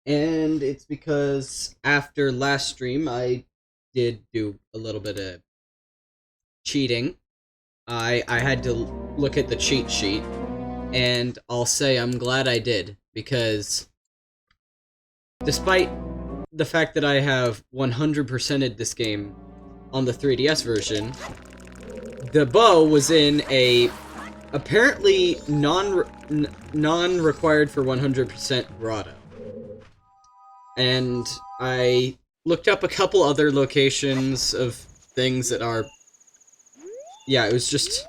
And it's because after last stream, I did do a little bit of cheating. I had to look at the cheat sheet, and I'll say I'm glad I did, because despite the fact that I have 100%ed this game on the 3DS version, the bow was in a apparently non-required for 100% grotto. And I looked up a couple other locations of things that are... Yeah, it was just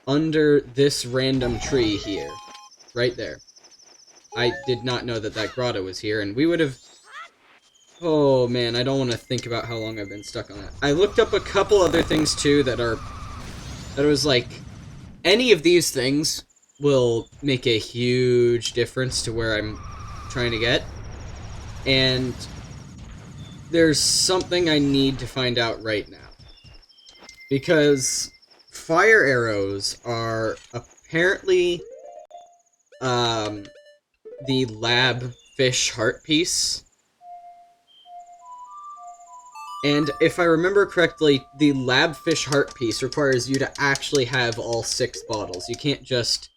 under this random tree here. Right there. I did not know that that grotto was here, and we would have... Oh man, I don't want to think about how long I've been stuck on it. I looked up a couple other things too that are... That was like... Any of these things will make a huge difference to where I'm trying to get. And there's something I need to find out right now. Because fire arrows are apparently the lab fish heart piece. And if I remember correctly, the lab fish heart piece requires you to actually have all 6 bottles. You can't just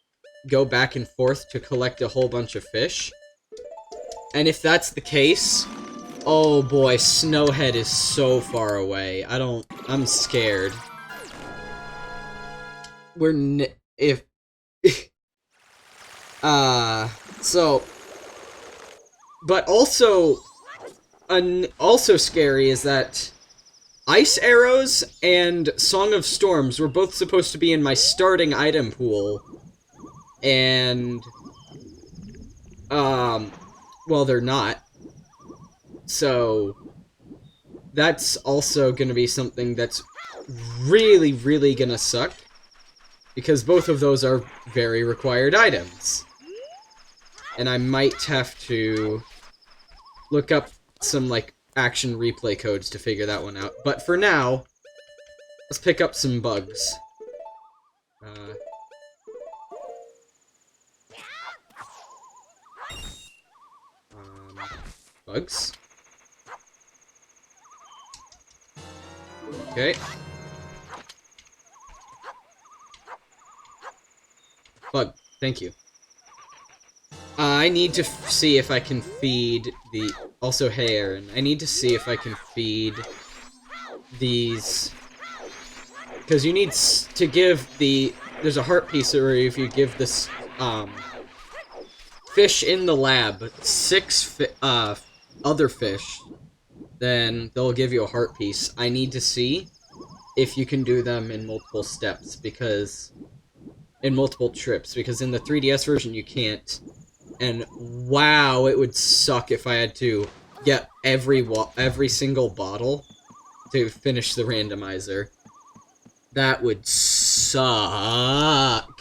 go back and forth to collect a whole bunch of fish. And if that's the case, oh boy, Snowhead is so far away. I'm scared. If... so... But also... also scary is that Ice Arrows and Song of Storms were both supposed to be in my starting item pool. And... well, they're not. So... That's also gonna be something that's really, really gonna suck. Because both of those are very required items. And I might have to look up some, like, action replay codes to figure that one out. But for now, let's pick up some bugs. Bugs? Okay. Bug, thank you. I need to see if I can feed the... Also, hey, Aaron. I need to see if I can feed these... Because you need to give the... There's a heart piece where if you give this, fish in the lab 6 other fish, then they'll give you a heart piece. I need to see if you can do them in multiple steps, because... In multiple trips, because in the 3DS version you can't. And wow, it would suck if I had to get every single bottle to finish the randomizer. That would suck.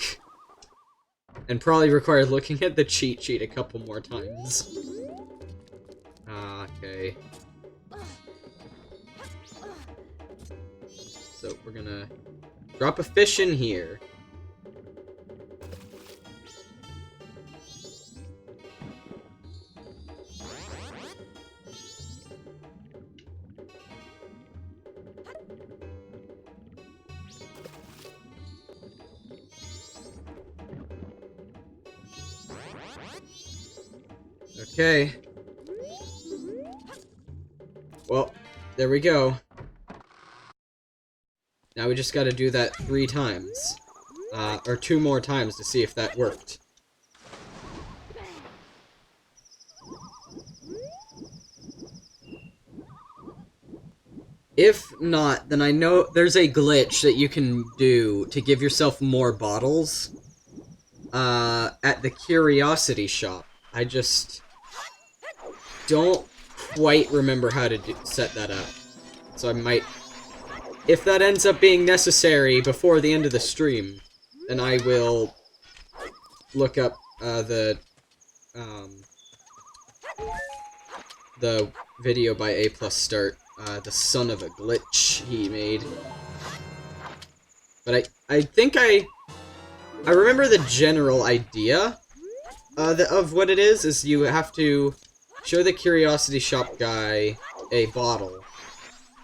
And probably require looking at the cheat sheet a couple more times. Okay. So we're gonna drop a fish in here. Okay. Well, there we go. Now we just gotta do that 3 times. Or 2 more times to see if that worked. If not, then I know there's a glitch that you can do to give yourself more bottles. At the Curiosity Shop. I just don't quite remember how to set that up. So I might... If that ends up being necessary before the end of the stream, then I will look up the video by A Plus Start, the son of a glitch he made. But I think I remember the general idea of what it is you have to show the curiosity shop guy a bottle,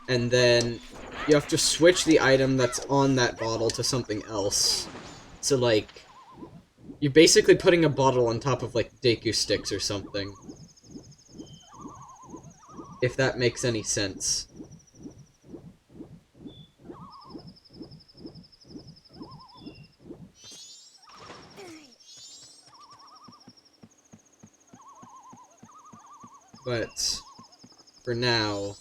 and then you have to switch the item that's on that bottle to something else. So, like, you're basically putting a bottle on top of, like, Deku sticks or something. If that makes any sense. But, for now...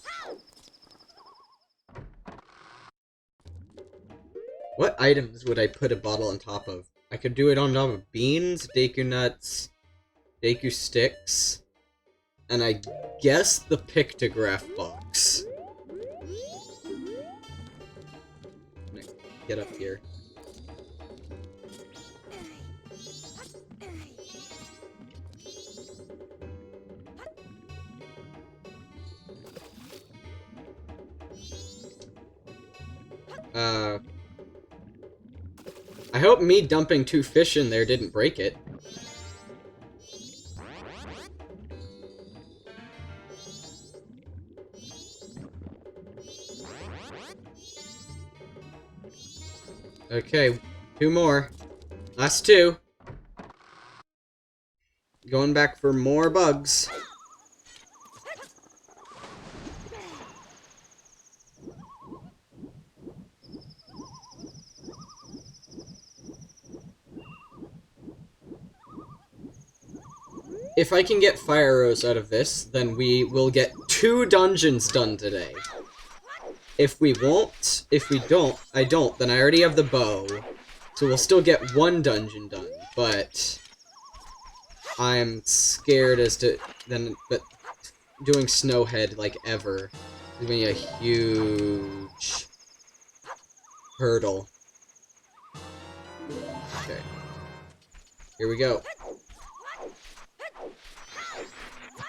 What items would I put a bottle on top of? I could do it on top of beans, Deku nuts, Deku sticks, and I guess the pictograph box. Get up here. I hope me dumping 2 fish in there didn't break it. Okay, 2 more. Last 2. Going back for more bugs. If I can get fire arrows out of this, then we will get 2 dungeons done today. If we don't, then I already have the bow. So we'll still get 1 dungeon done, but I'm scared as to but doing Snowhead like ever is gonna be a huge hurdle. Okay. Here we go.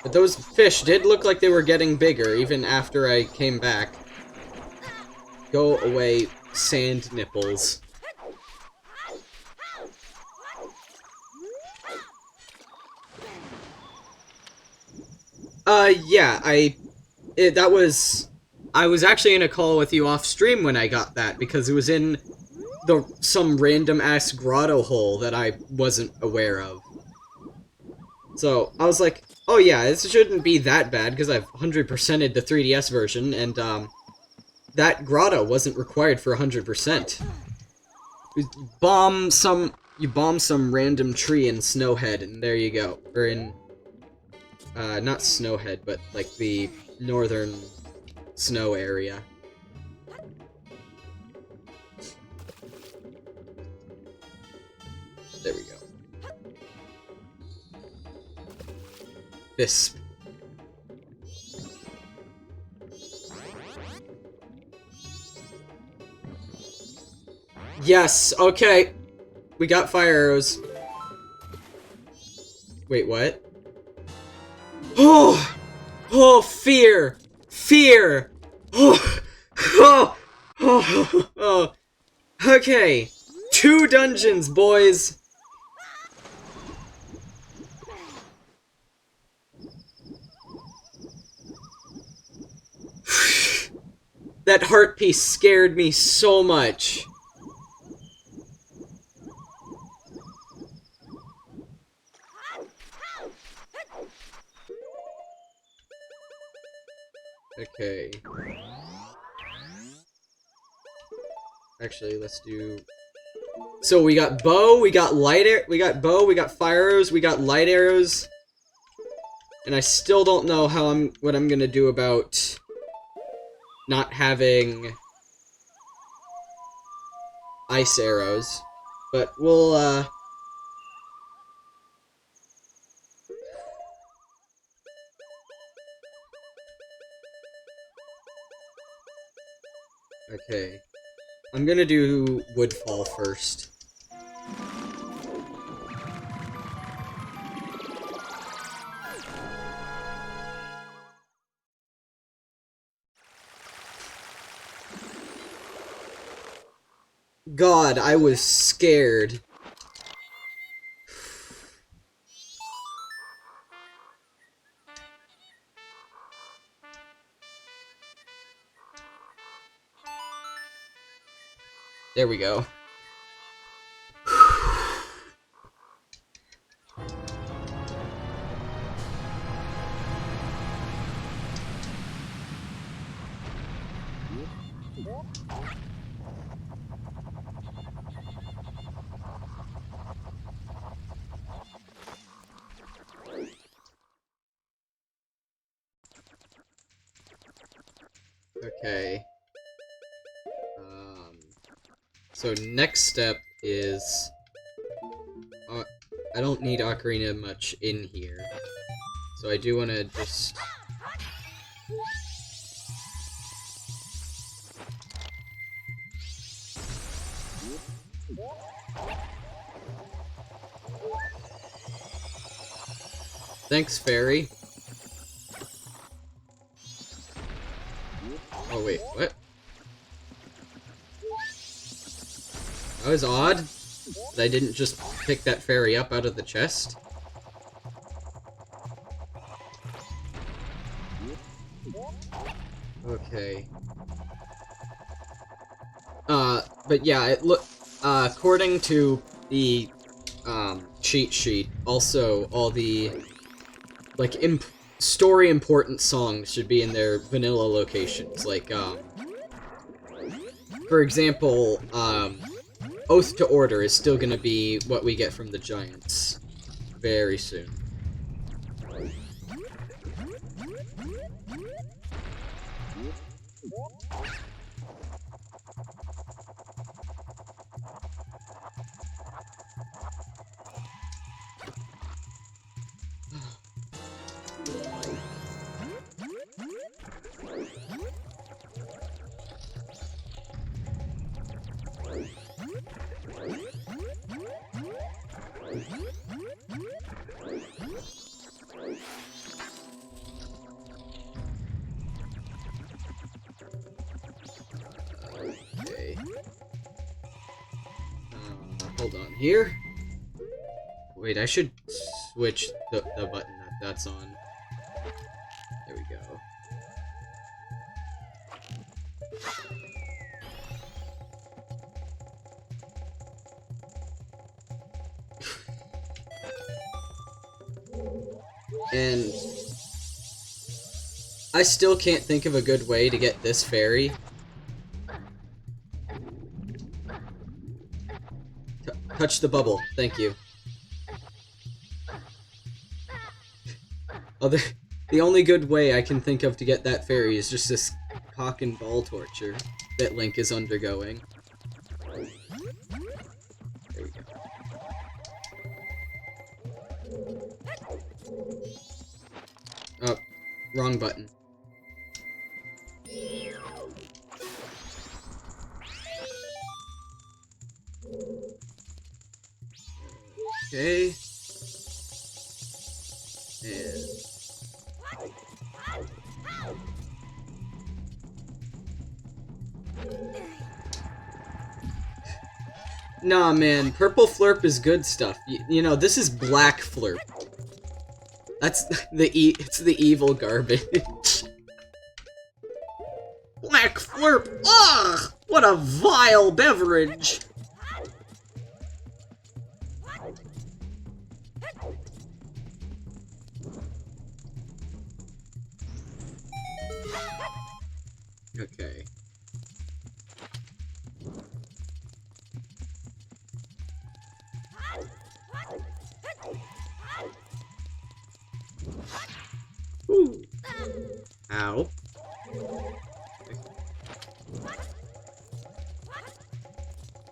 But those fish did look like they were getting bigger, even after I came back. Go away, sand nipples. Yeah, I was actually in a call with you off stream when I got that, because it was in some random-ass grotto hole that I wasn't aware of. So, I was like, oh yeah, this shouldn't be that bad, because I've 100%ed the 3DS version, and, that grotto wasn't required for 100%. You bomb some random tree in Snowhead, and there you go. Or in, not Snowhead, but, like, the northern snow area. There we go. Visp. Yes, okay. We got fire arrows. Wait, what? Oh! Oh, fear! Fear! Oh! Oh! Oh! Oh! Okay. 2 dungeons, boys! That heart piece scared me so much. Okay. Actually, let's do... So we got bow, we got we got bow, we got fire arrows, we got light arrows. And I still don't know what I'm gonna do about not having ice arrows. But we'll, Okay. I'm gonna do Woodfall first. God, I was scared. There we go. Okay. So next step is... I don't need Ocarina much in here. So I do want to just... Thanks, fairy. Oh, wait, what? That was odd. That I didn't just pick that fairy up out of the chest. Okay. But yeah, according to the, cheat sheet, also, all the, like, story important songs should be in their vanilla locations, like, for example, Oath to Order is still gonna be what we get from the Giants very soon. Okay. Hold on here. Wait, I should switch the button that's on. There we go. And I still can't think of a good way to get this fairy. Touch the bubble, thank you. The only good way I can think of to get that fairy is just this cock and ball torture that Link is undergoing. There we go. Oh, wrong button. Okay. And... Nah, man, purple flurp is good stuff. You know, this is black flurp. That's it's the evil garbage. Black flurp! Ugh! What a vile beverage! Okay. Ooh. Ow.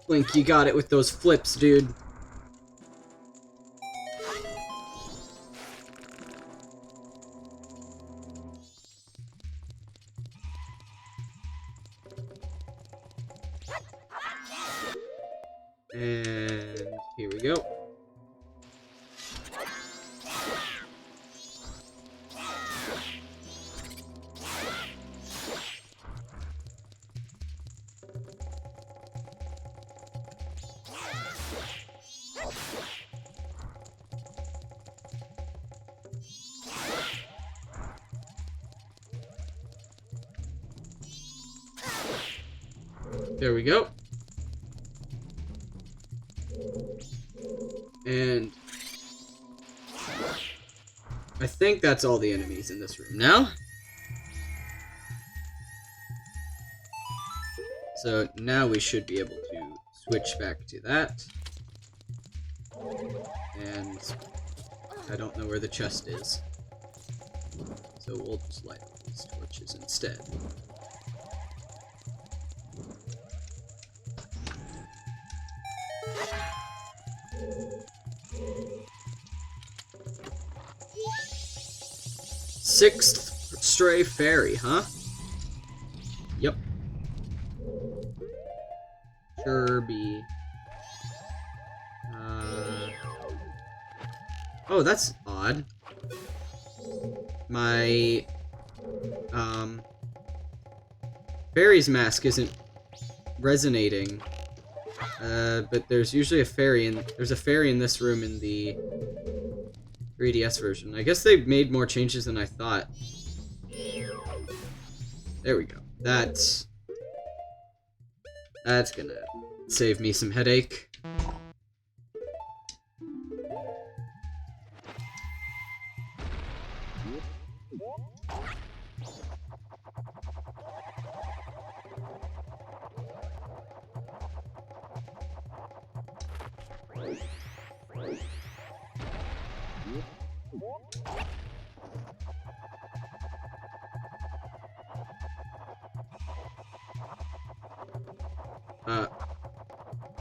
Link, you got it with those flips, dude. And here we go. There we go. And I think that's all the enemies in this room now. So now we should be able to switch back to that. And I don't know where the chest is. So we'll just light all these torches instead. Sixth stray fairy, huh? Yep. Kirby. Oh, that's odd. My, fairy's mask isn't resonating. But there's usually a fairy there's a fairy in this room in the 3DS version. I guess they've made more changes than I thought. There we go. That's gonna save me some headache.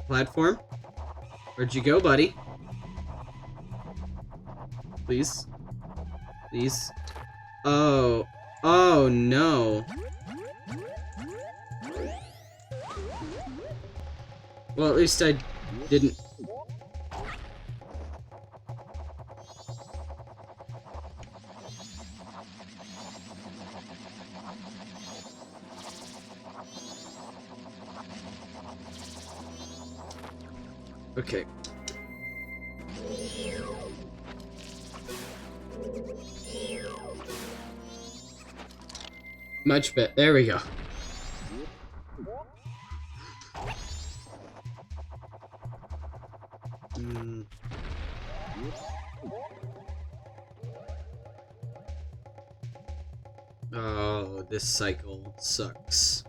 Platform? Where'd you go, buddy? Please? Please? Oh. Oh, no. Well, at least I didn't... Okay. Much better. There we go. Oh, this cycle sucks.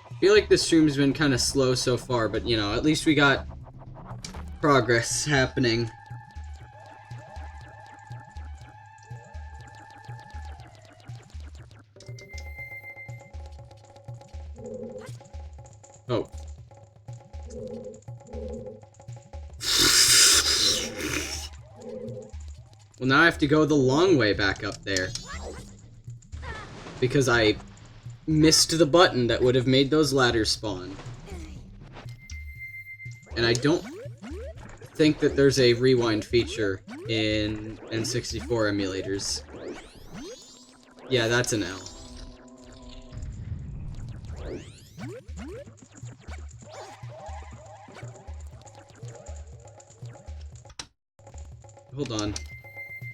I feel like this stream's been kind of slow so far, but you know, at least we got progress happening. Oh. Well, now I have to go the long way back up there. Because I missed the button that would have made those ladders spawn. And I don't think that there's a rewind feature in N64 emulators. Yeah, that's an L. Hold on.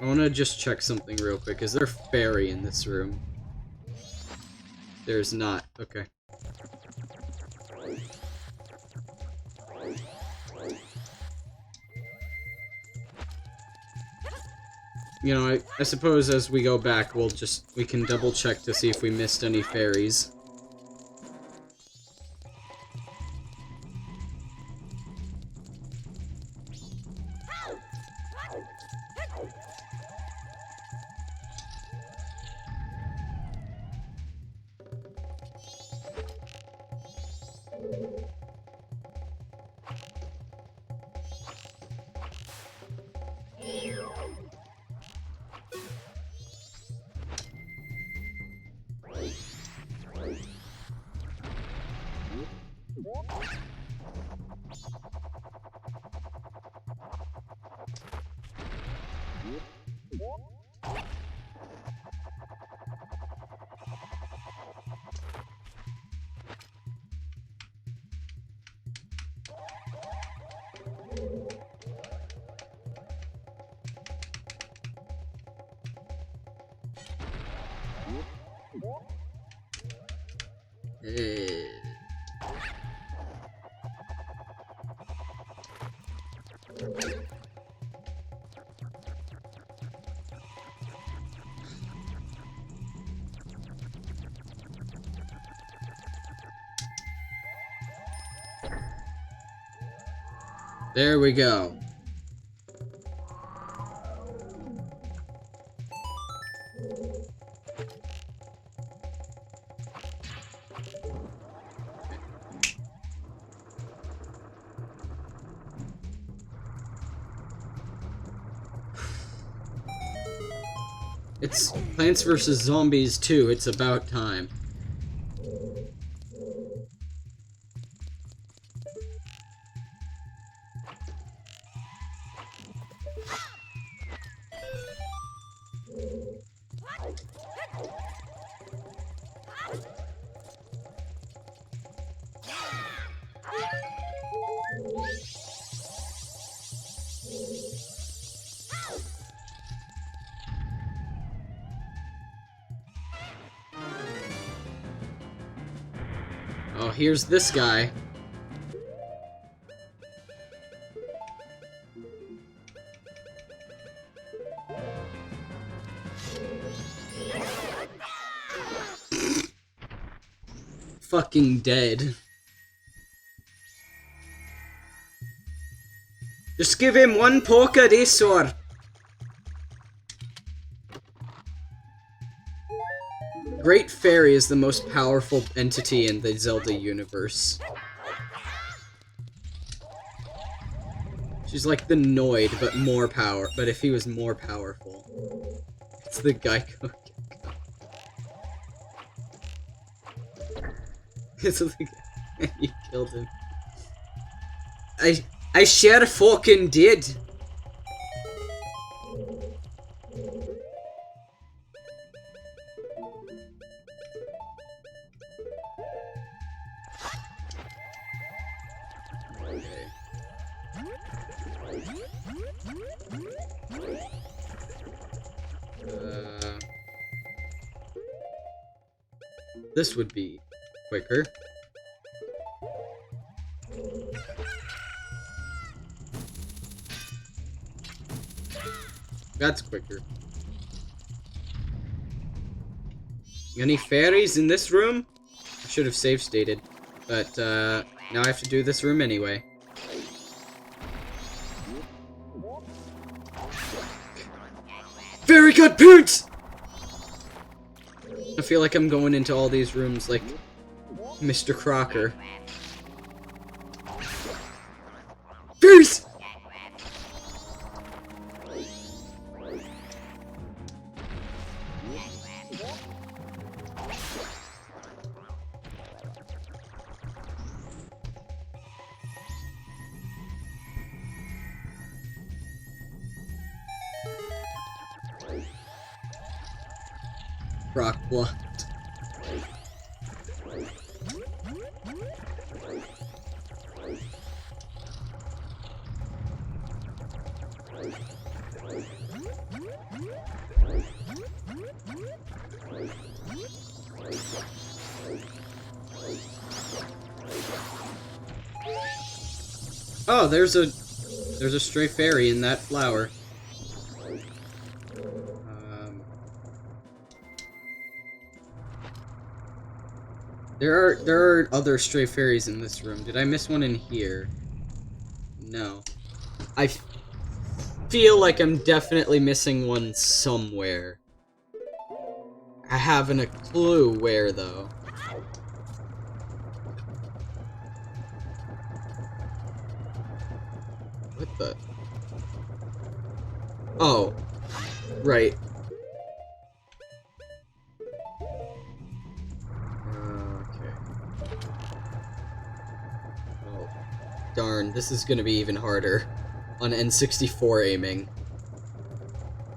I want to just check something real quick. Is there a fairy in this room? There's not. Okay. You know, I suppose as we go back, we can double check to see if we missed any fairies. Eh. There we go. It's Plants vs. Zombies 2. It's about time. Oh, here's this guy. Fucking dead. Just give him one poke of this sword. Great Fairy is the most powerful entity in the Zelda universe. She's like the Noid, but more power. But if he was more powerful. It's the Geico. It's the guy. You killed him. I sure fucking did. This would be quicker. That's quicker. Any fairies in this room? I should have save stated, but now I have to do this room anyway. Very good parents! I feel like I'm going into all these rooms like Mr. Crocker. Fairies! Rock blocked. Oh, there's a stray fairy in that flower. There are other stray fairies in this room. Did I miss one in here? No. I feel like I'm definitely missing one somewhere. I haven't a clue where, though. What the? Oh. Right. Darn, this is gonna be even harder on N64 aiming.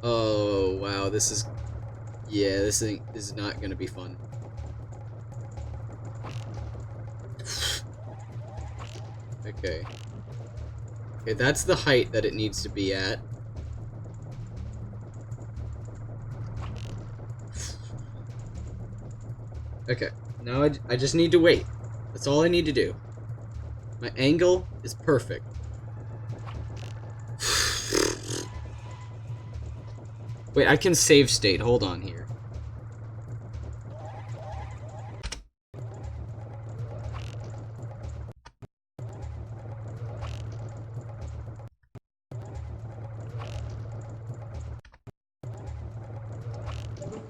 Oh, wow, this is... Yeah, this is not gonna be fun. Okay. Okay, that's the height that it needs to be at. Okay, Now I just need to wait. That's all I need to do. My angle is perfect. Wait, I can save state. Hold on here.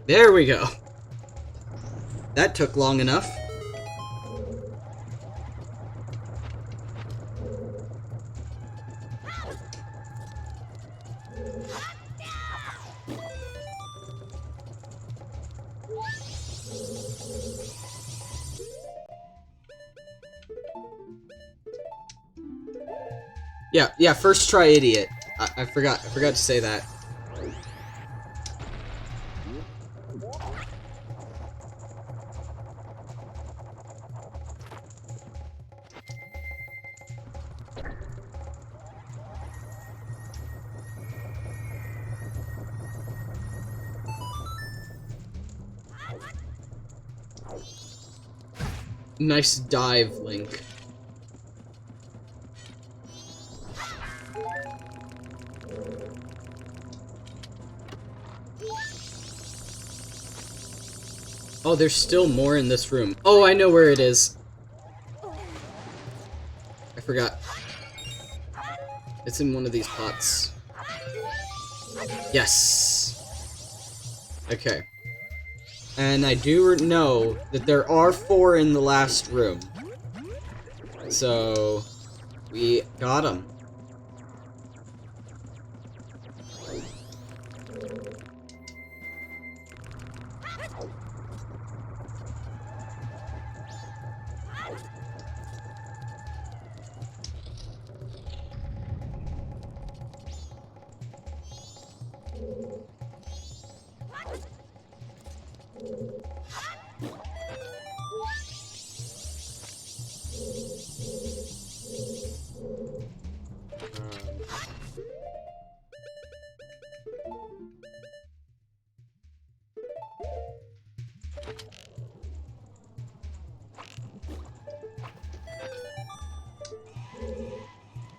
There we go. That took long enough. Yeah, first try idiot. I forgot to say that. Nice dive, Link. Oh, there's still more in this room. Oh, I know where it is. I forgot. It's in one of these pots. Yes. Okay. And I do know that there are 4 in the last room. So, we got them.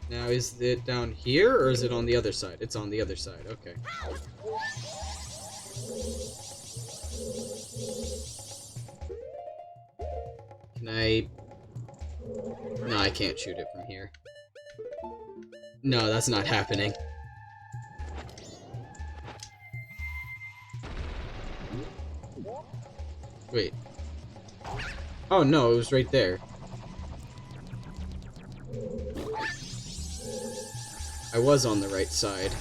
Now, is it down here, or is it on the other side? It's on the other side, okay. Can I... No, I can't shoot it from here. No, that's not happening. Wait. Oh, no, it was right there. I was on the right side.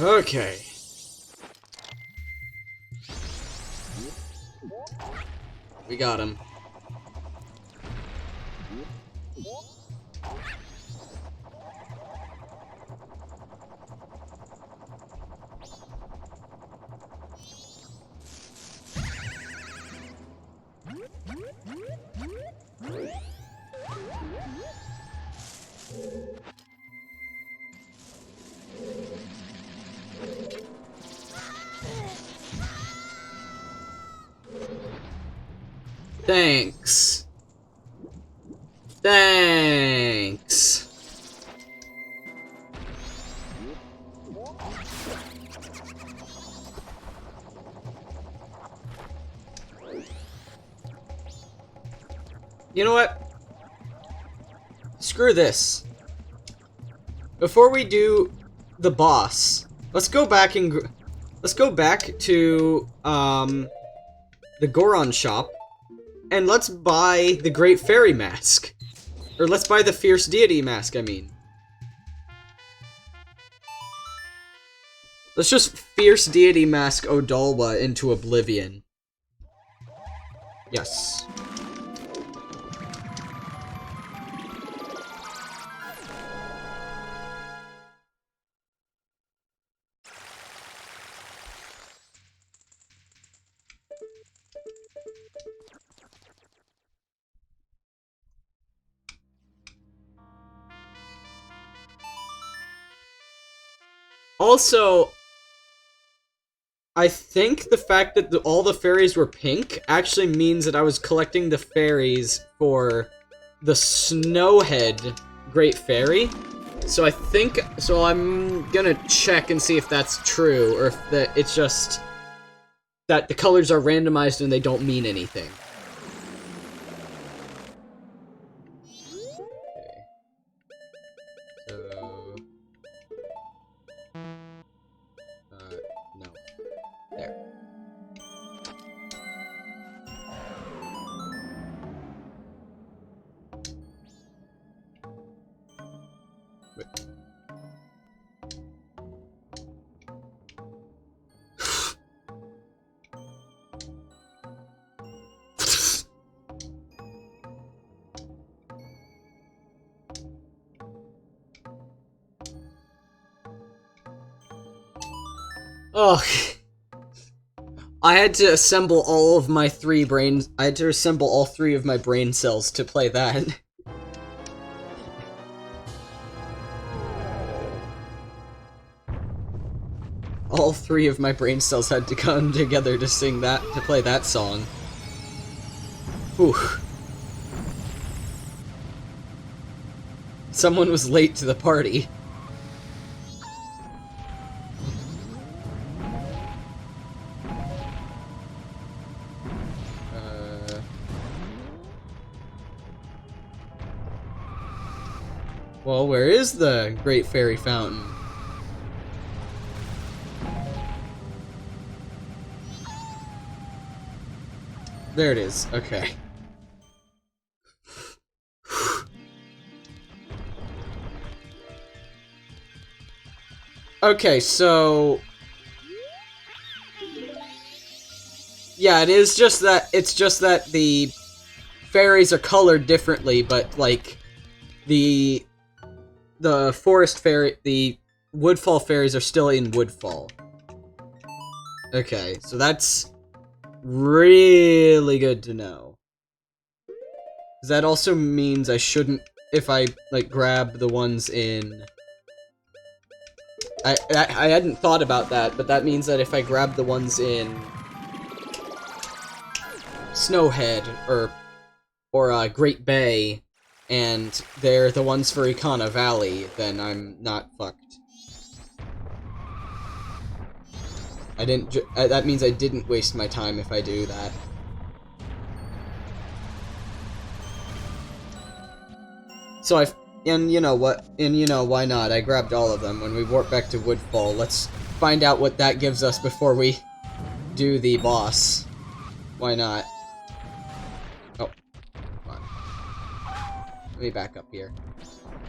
Okay. We got him. Thanks. Thanks. You know what? Screw this. Before we do the boss, let's go back to the Goron shop, and let's buy the Great Fairy Mask. Or let's buy the Fierce Deity Mask, I mean. Let's just Fierce Deity Mask Odalwa into oblivion. Yes. Also, I think the fact that all the fairies were pink actually means that I was collecting the fairies for the Snowhead Great Fairy. So I'm gonna check and see if that's true, or if it's just that the colors are randomized and they don't mean anything. No. There. Wait. Ugh. I had to assemble all of my I had to assemble all 3 of my brain cells to play that. All 3 of my brain cells had to come together to to play that song. Whew. Someone was late to the party. Well, where is the Great Fairy Fountain? There it is. Okay. Okay, so... yeah, it's just that the fairies are colored differently, but, like, the forest fairy, the Woodfall fairies are still in Woodfall. Okay, so that's really good to know. That also means I shouldn't, if I, like, grab the ones in... I hadn't thought about that, but that means that if I grab the ones in Snowhead, or Great Bay, and they're the ones for Ikana Valley, then I'm not fucked. That means I didn't waste my time if I do that. So and you know what, why not? I grabbed all of them. When we warp back to Woodfall, let's find out what that gives us before we do the boss. Why not? Oh, come on. Let me back up here.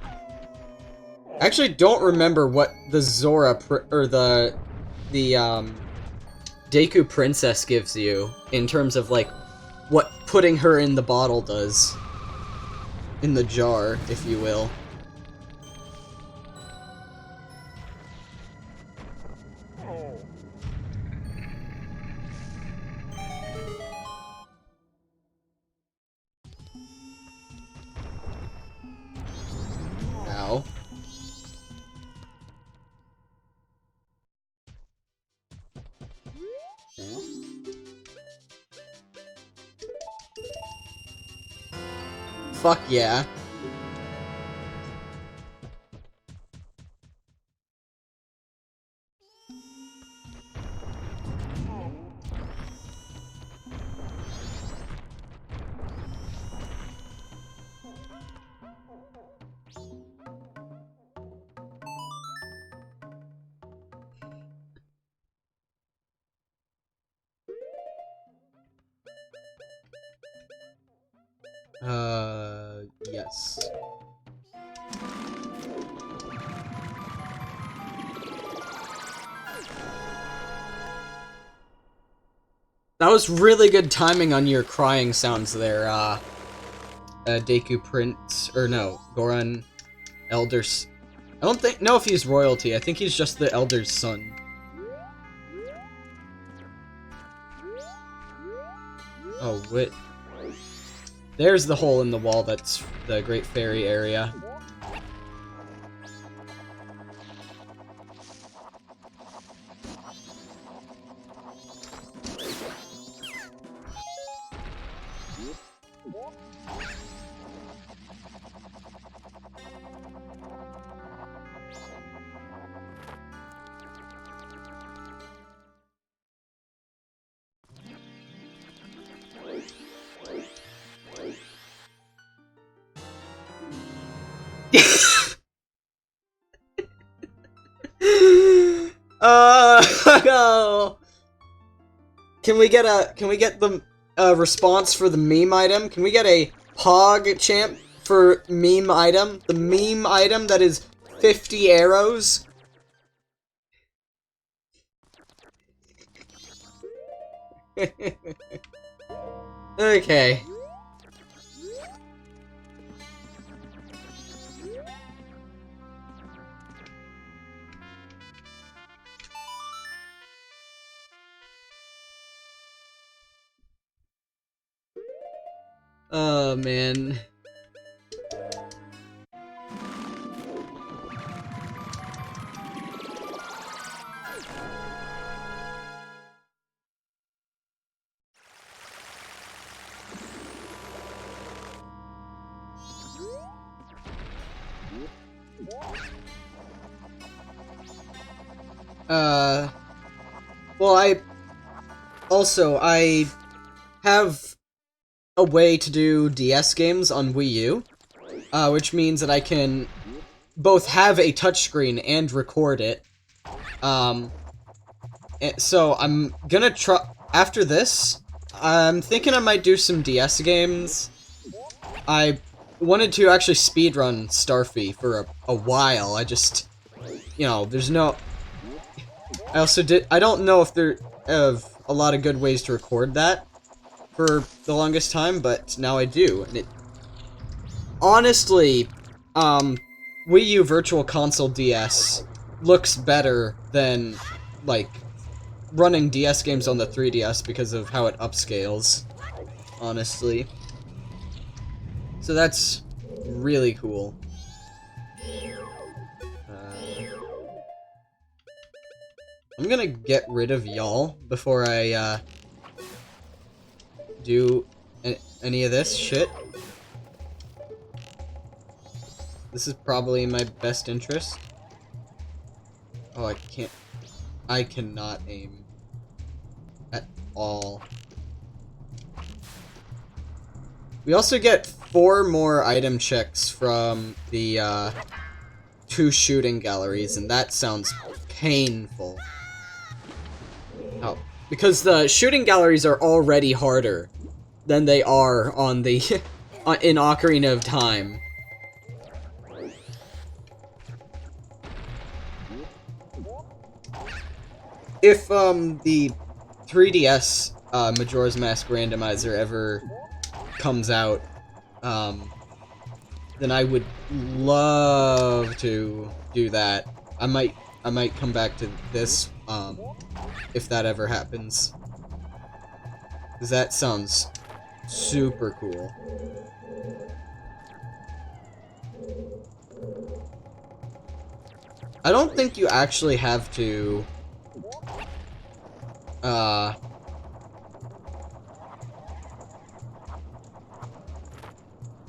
I actually don't remember what the Zora, or the Deku Princess gives you, in terms of, like, what putting her in the bottle does. In the jar, if you will. Ow. Fuck yeah. Yes. That was really good timing on your crying sounds there, Deku Prince, or no, Goran Elder's... I don't know if he's royalty, I think he's just the Elder's son. what? There's the hole in the wall that's the Great Fairy area. No. Can we get the response for the meme item? Can we get a Pog champ for meme item? The meme item that is 50 arrows? Okay. Oh, man. Well, I have a way to do DS games on Wii U, which means that I can both have a touchscreen and record it. So I'm gonna try, after this, I'm thinking I might do some DS games. I wanted to actually speedrun Starfy for a while, I just, you know, there's no... I don't know if there have a lot of good ways to record that for the longest time, but now I do. And it honestly, Wii U Virtual Console DS looks better than, like, running DS games on the 3DS because of how it upscales, honestly. So that's really cool. I'm gonna get rid of y'all before I, do any of this shit. This is probably in my best interest. Oh, I cannot aim at all. We also get 4 more item checks from the, 2 shooting galleries, and that sounds painful. Oh, because the shooting galleries are already harder than they are on the in Ocarina of Time. If the 3DS Majora's Mask Randomizer ever comes out, then I would love to do that. I might come back to this if that ever happens, because that sounds super cool. I don't think you actually have to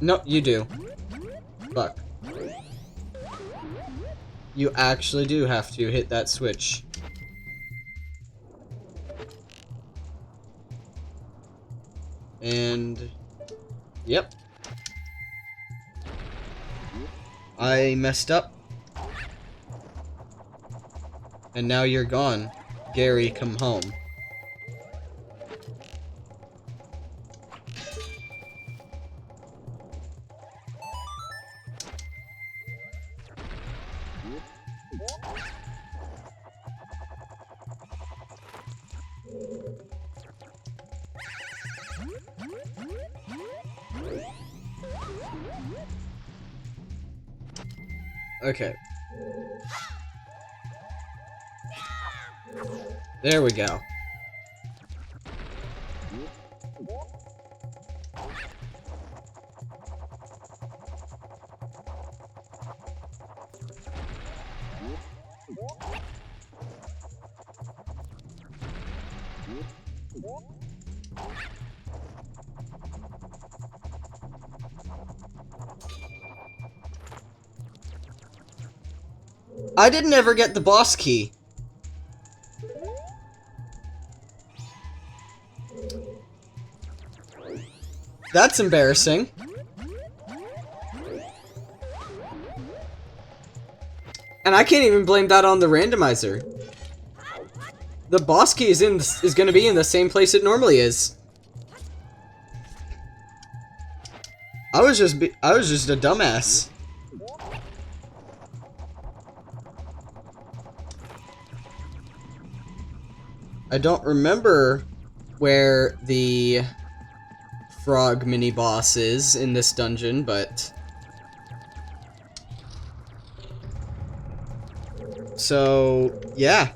no, you do. Fuck. You actually do have to hit that switch. And... yep. I messed up. And now you're gone. Gary, come home. Okay. There we go. I didn't ever get the boss key. That's embarrassing. And I can't even blame that on the randomizer. The boss key is going to be in the same place it normally is. I was just a dumbass. I don't remember where the frog mini boss is in this dungeon, but so yeah.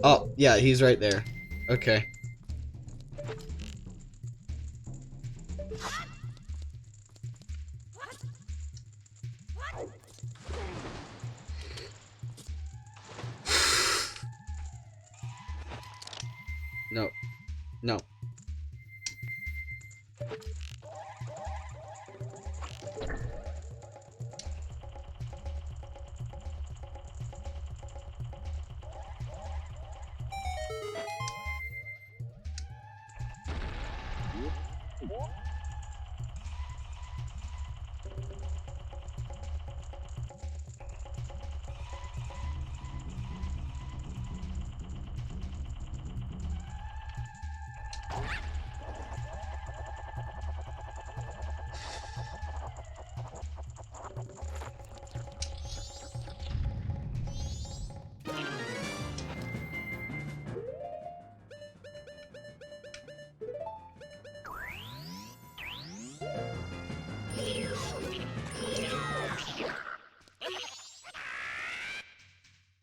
Oh, yeah, he's right there. Okay. No. No.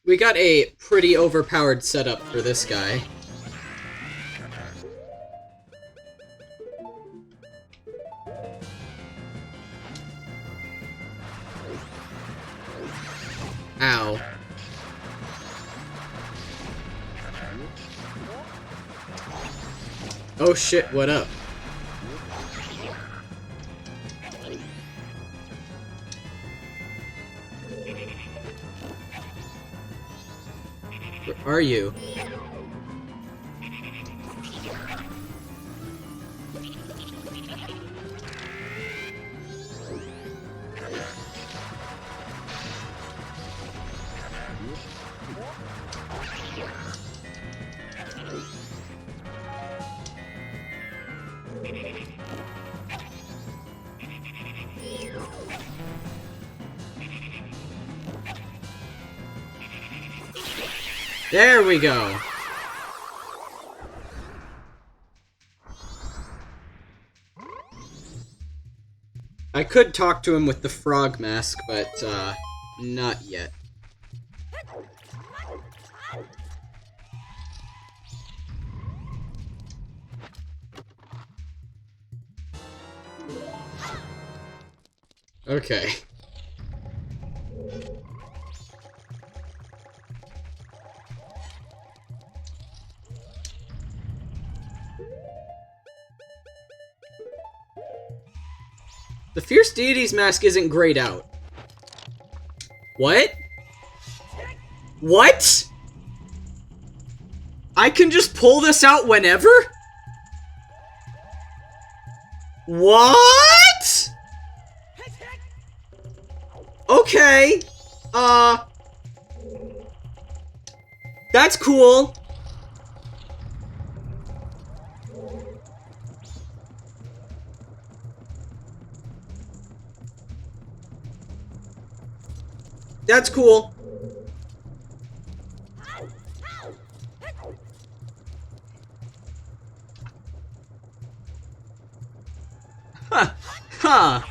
We got a pretty overpowered setup for this guy. Ow. Oh shit, what up? Where are you? There we go. I could talk to him with the frog mask, but, not yet. Okay. The Fierce Deity's mask isn't grayed out. What? What? I can just pull this out whenever? What? Okay. That's cool. That's cool. Huh. Huh.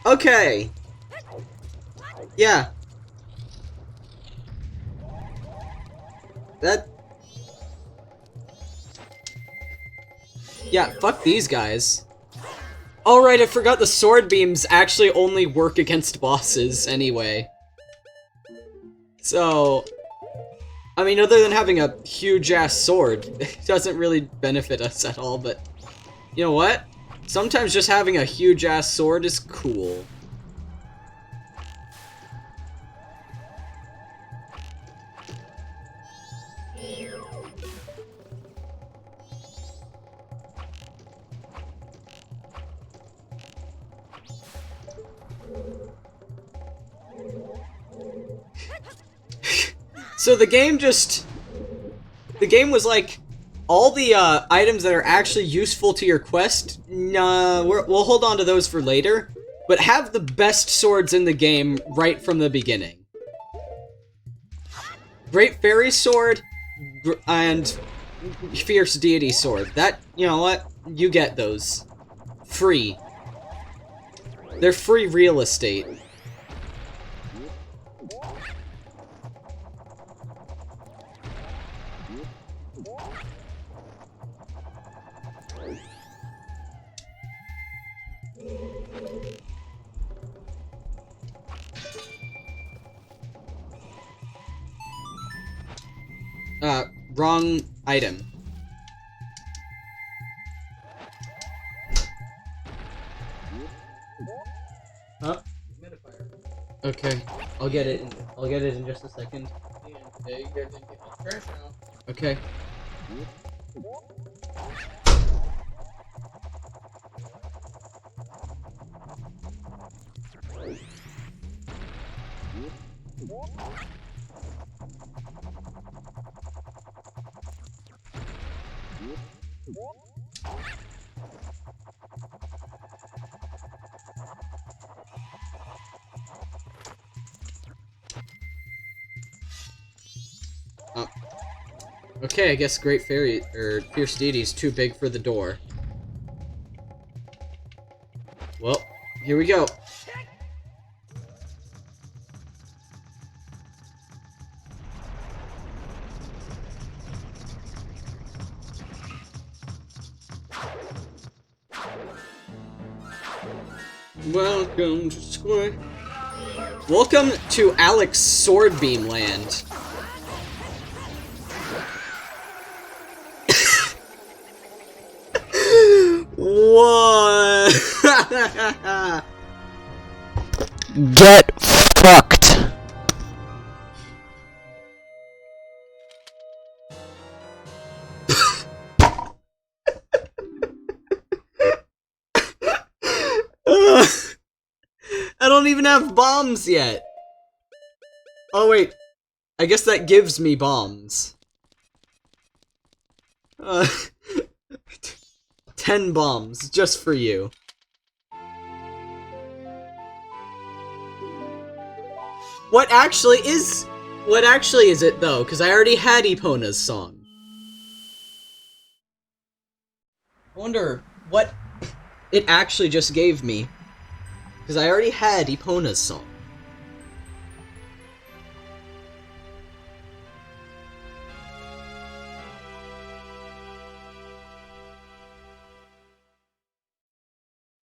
Okay. Yeah. That... Yeah, fuck these guys. Alright, I forgot the sword beams actually only work against bosses anyway. So... I mean, other than having a huge-ass sword, it doesn't really benefit us at all, but... You know what? Sometimes just having a huge-ass sword is cool. So the game was like, all the items that are actually useful to your quest, nah, we'll hold on to those for later, but have the best swords in the game right from the beginning. Great Fairy Sword and Fierce Deity Sword. That, you know what? You get those. Free. They're free real estate. Wrong item. Huh? Okay, I'll get it. I'll get it in just a second. Yeah, you guys didn't get my trash out. Okay. Oh. Okay, I guess Great Fairy, or Fierce Deity is too big for the door. Well, here we go. Welcome to Square. Welcome to Alex Swordbeam Land. What? Get fucked. I don't even have bombs yet. Oh wait, I guess that gives me bombs. 10 bombs, just for you. What actually is it though? Because I already had Epona's song. I wonder what it actually just gave me. Because I already had Epona's song.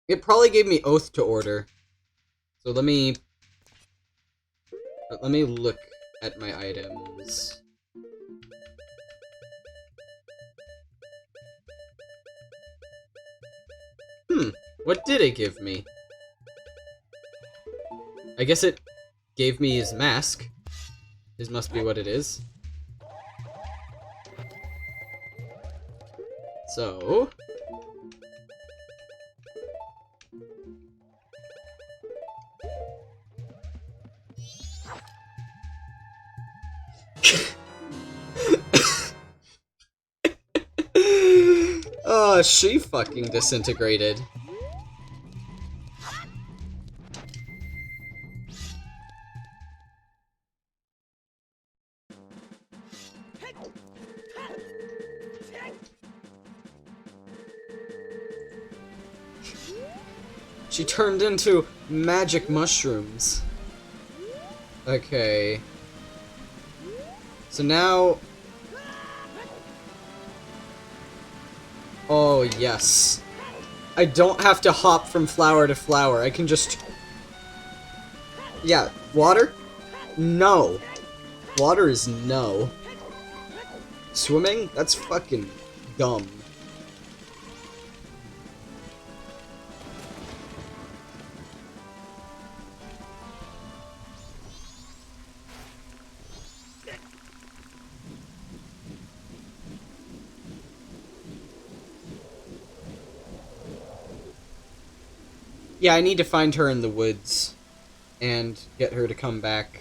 It probably gave me Oath to Order. So let me look at my items. What did it give me? I guess it gave me his mask. This must be what it is. So... Oh, she fucking disintegrated. She turned into magic mushrooms. Okay. So now... Oh, yes. I don't have to hop from flower to flower. I can just... Yeah, water? No. Water is no. Swimming? That's fucking dumb. Yeah, I need to find her in the woods and get her to come back.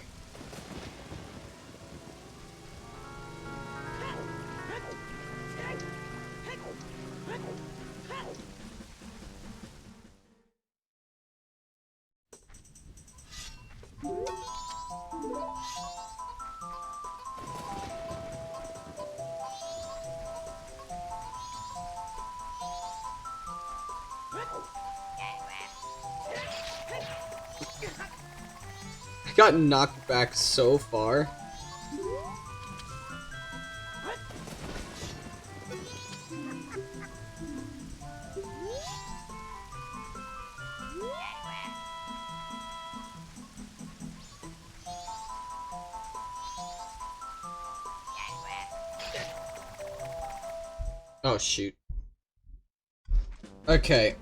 I got knocked back so far. Oh, shoot. Okay.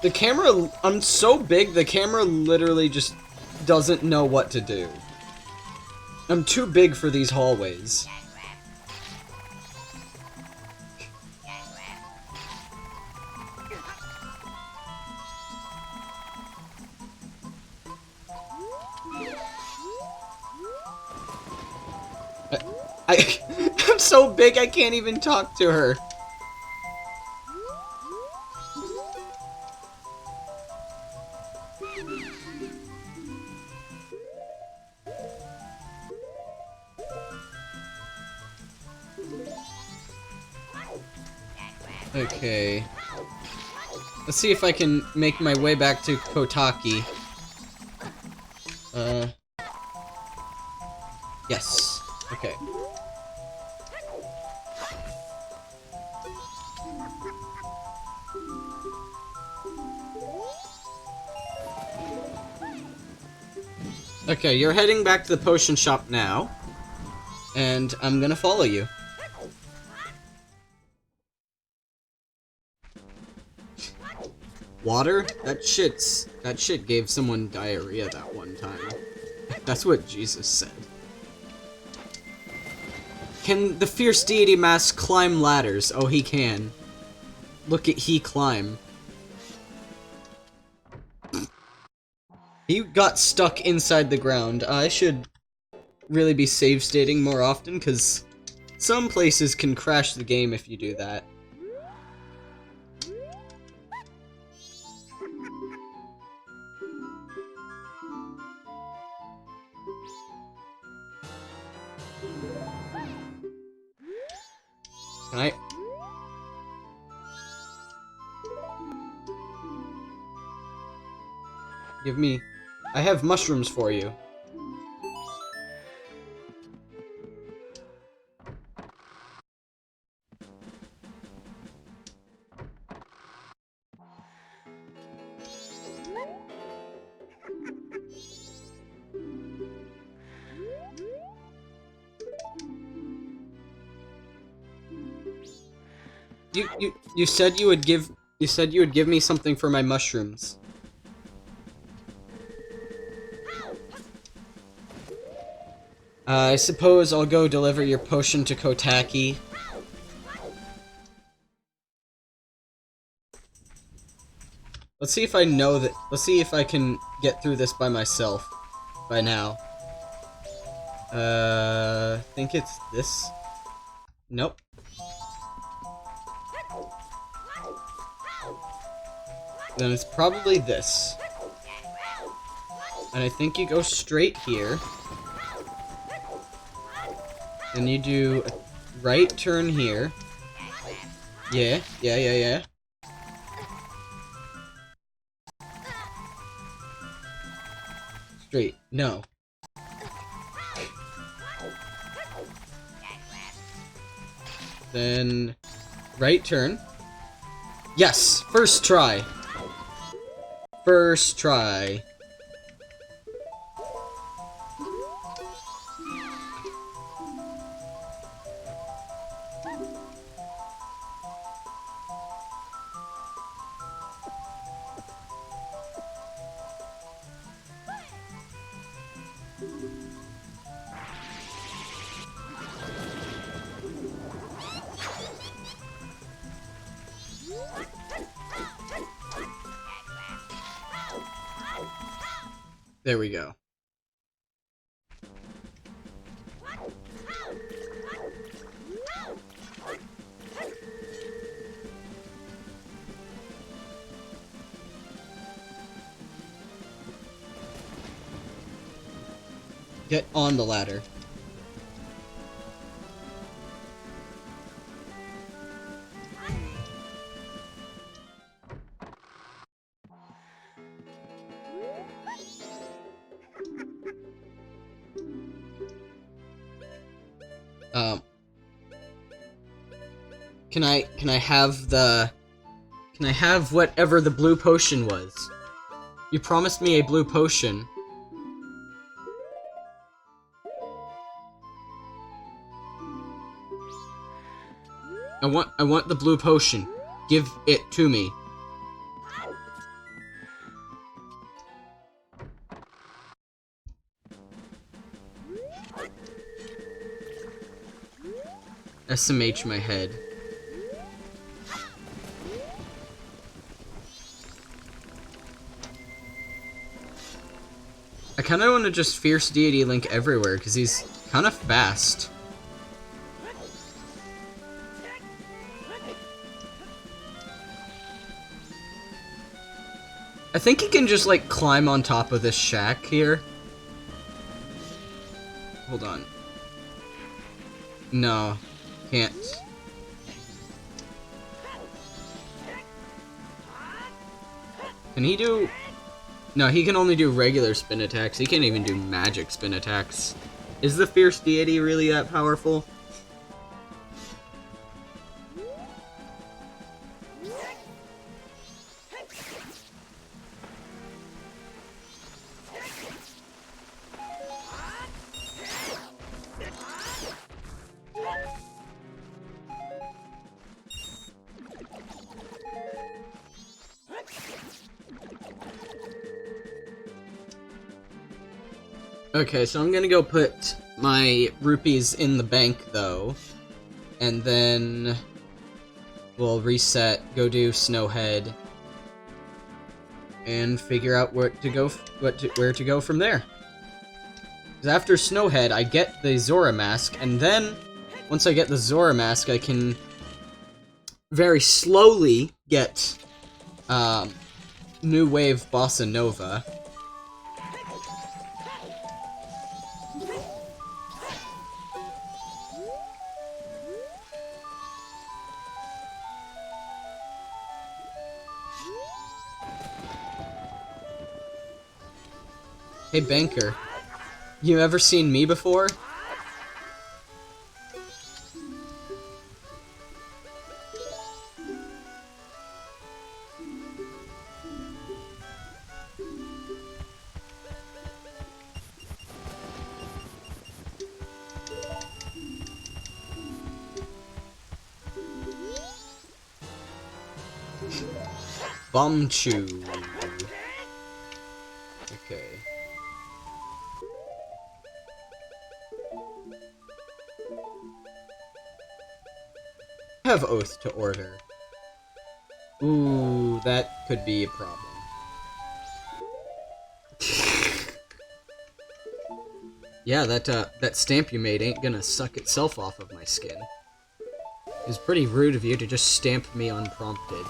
The camera, I'm so big, the camera literally just doesn't know what to do. I'm too big for these hallways. I'm so big I can't even talk to her. Okay. Let's see if I can make my way back to Kotaki. Yes. Okay. Okay, you're heading back to the potion shop now. And I'm gonna follow you. Water? That shit gave someone diarrhea that one time. That's what Jesus said. Can the fierce deity mask climb ladders? Oh, he can. Look at he climb. He got stuck inside the ground. I should really be save stating more often, because some places can crash the game if you do that. Can I? Give me... I have mushrooms for you. You said you would give me something for my mushrooms. I suppose I'll go deliver your potion to Kotaki. Let's see if I know that. Let's see if I can get through this by myself. By now. I think it's this. Nope. Then it's probably this. And I think you go straight here. And you do a right turn here. Yeah. Straight. No. Then right turn. Yes, first try. First try. There we go. Get on the ladder. Can I have whatever the blue potion was? You promised me a blue potion. I want the blue potion. Give it to me. SMH my head. I kinda wanna just Fierce Deity Link everywhere, because he's kinda fast. I think he can just, like, climb on top of this shack here. Hold on. No. Can't. Can he do... No, he can only do regular spin attacks. He can't even do magic spin attacks. Is the Fierce Deity really that powerful? Okay, so I'm gonna go put my rupees in the bank, though. And then... we'll reset, go do Snowhead. And figure out where to go from there. Because after Snowhead, I get the Zora Mask, and then... once I get the Zora Mask, I can... very slowly get... New Wave Bossa Nova. Hey, Banker. You ever seen me before? Bombchu. Okay. I have Oath to Order. Ooh, that could be a problem. Yeah, that stamp you made ain't gonna suck itself off of my skin. It was pretty rude of you to just stamp me unprompted.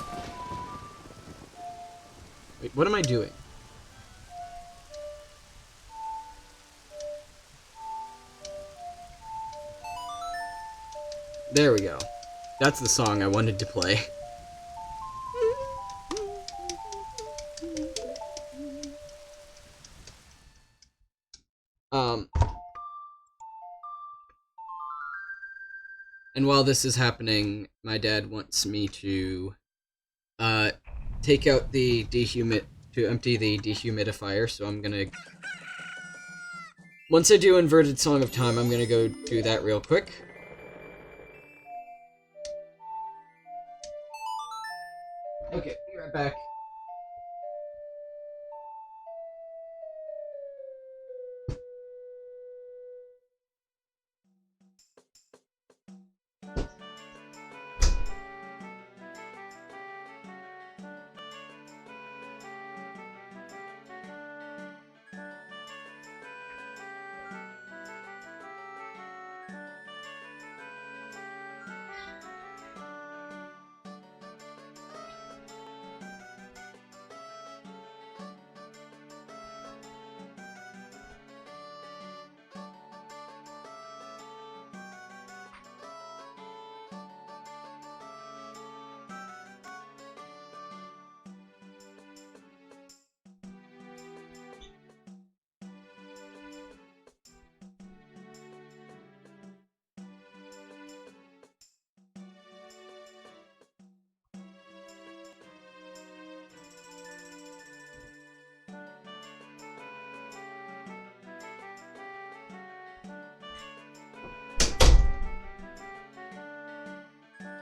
Wait, what am I doing? There we go. That's the song I wanted to play. And while this is happening, my dad wants me to take out the empty the dehumidifier, so I'm gonna... Once I do Inverted Song of Time, I'm gonna go do that real quick. Okay, be right back.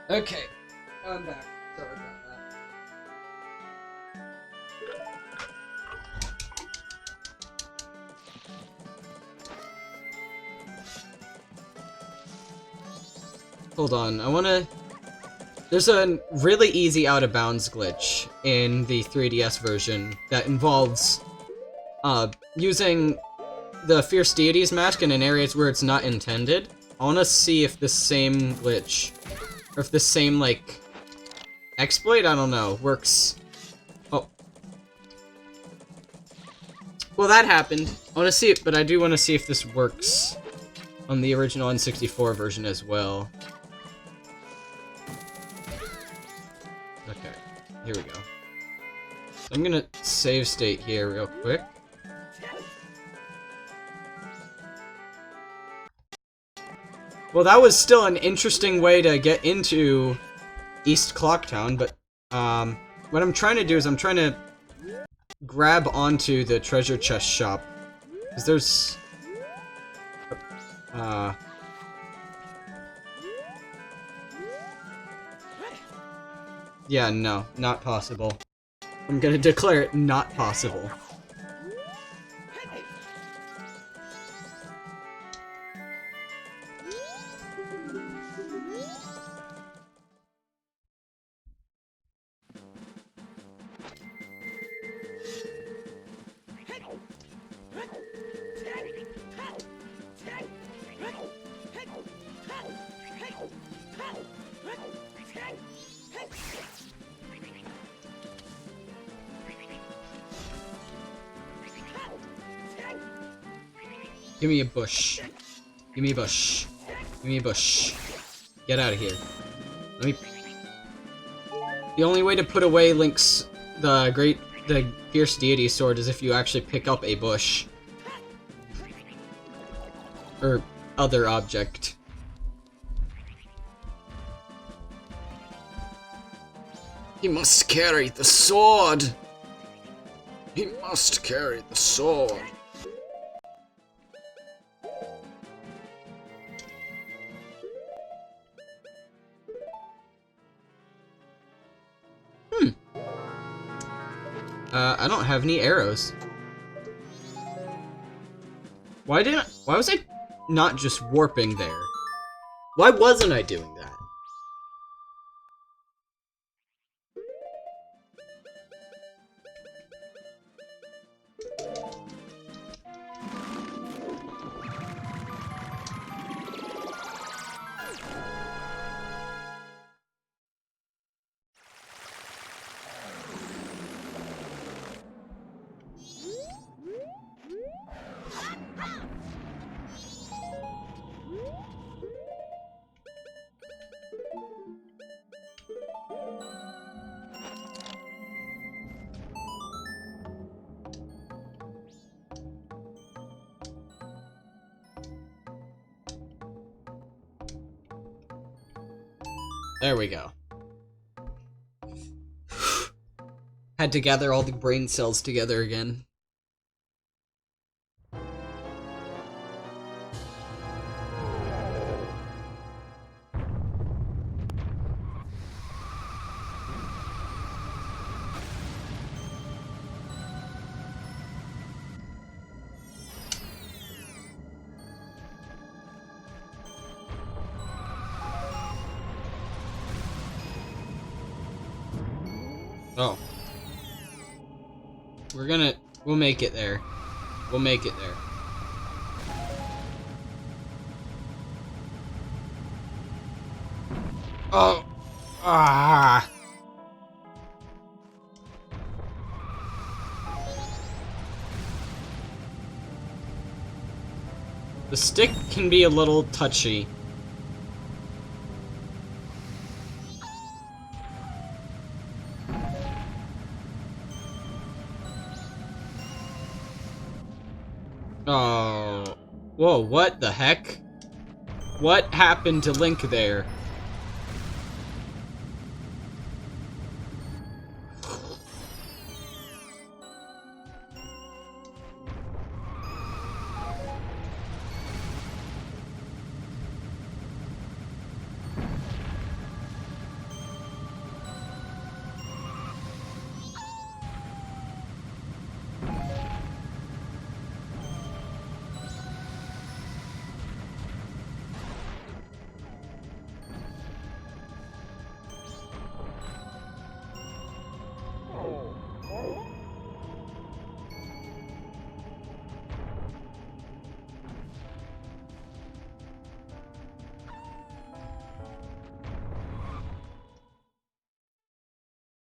Okay, I'm back. Sorry about that. Hold on, I wanna... There's a really easy out-of-bounds glitch in the 3DS version that involves using the Fierce Deities mask in areas where it's not intended. I wanna see if this same glitch, or if this same, like, exploit, I don't know, works. Oh. Well, that happened. I wanna see it, but I do wanna see if this works on the original N64 version as well. Okay, here we go. So I'm gonna save state here real quick. Well, that was still an interesting way to get into East Clocktown, but what I'm trying to do is I'm trying to grab onto the treasure chest shop, because there's yeah, no, not possible. I'm gonna declare it not possible. Give me a bush. Give me a bush. Give me a bush. Get out of here. Let me... The only way to put away Link's... the Fierce Deity Sword is if you actually pick up a bush. Or other object. He must carry the sword! He must carry the sword. I don't have any arrows. Why was I not just warping there? Why wasn't I doing that? There we go. Had to gather all the brain cells together again. Oh. We'll make it there. We'll make it there. Oh! Ah! The stick can be a little touchy. Oh. Whoa, what the heck? What happened to Link there?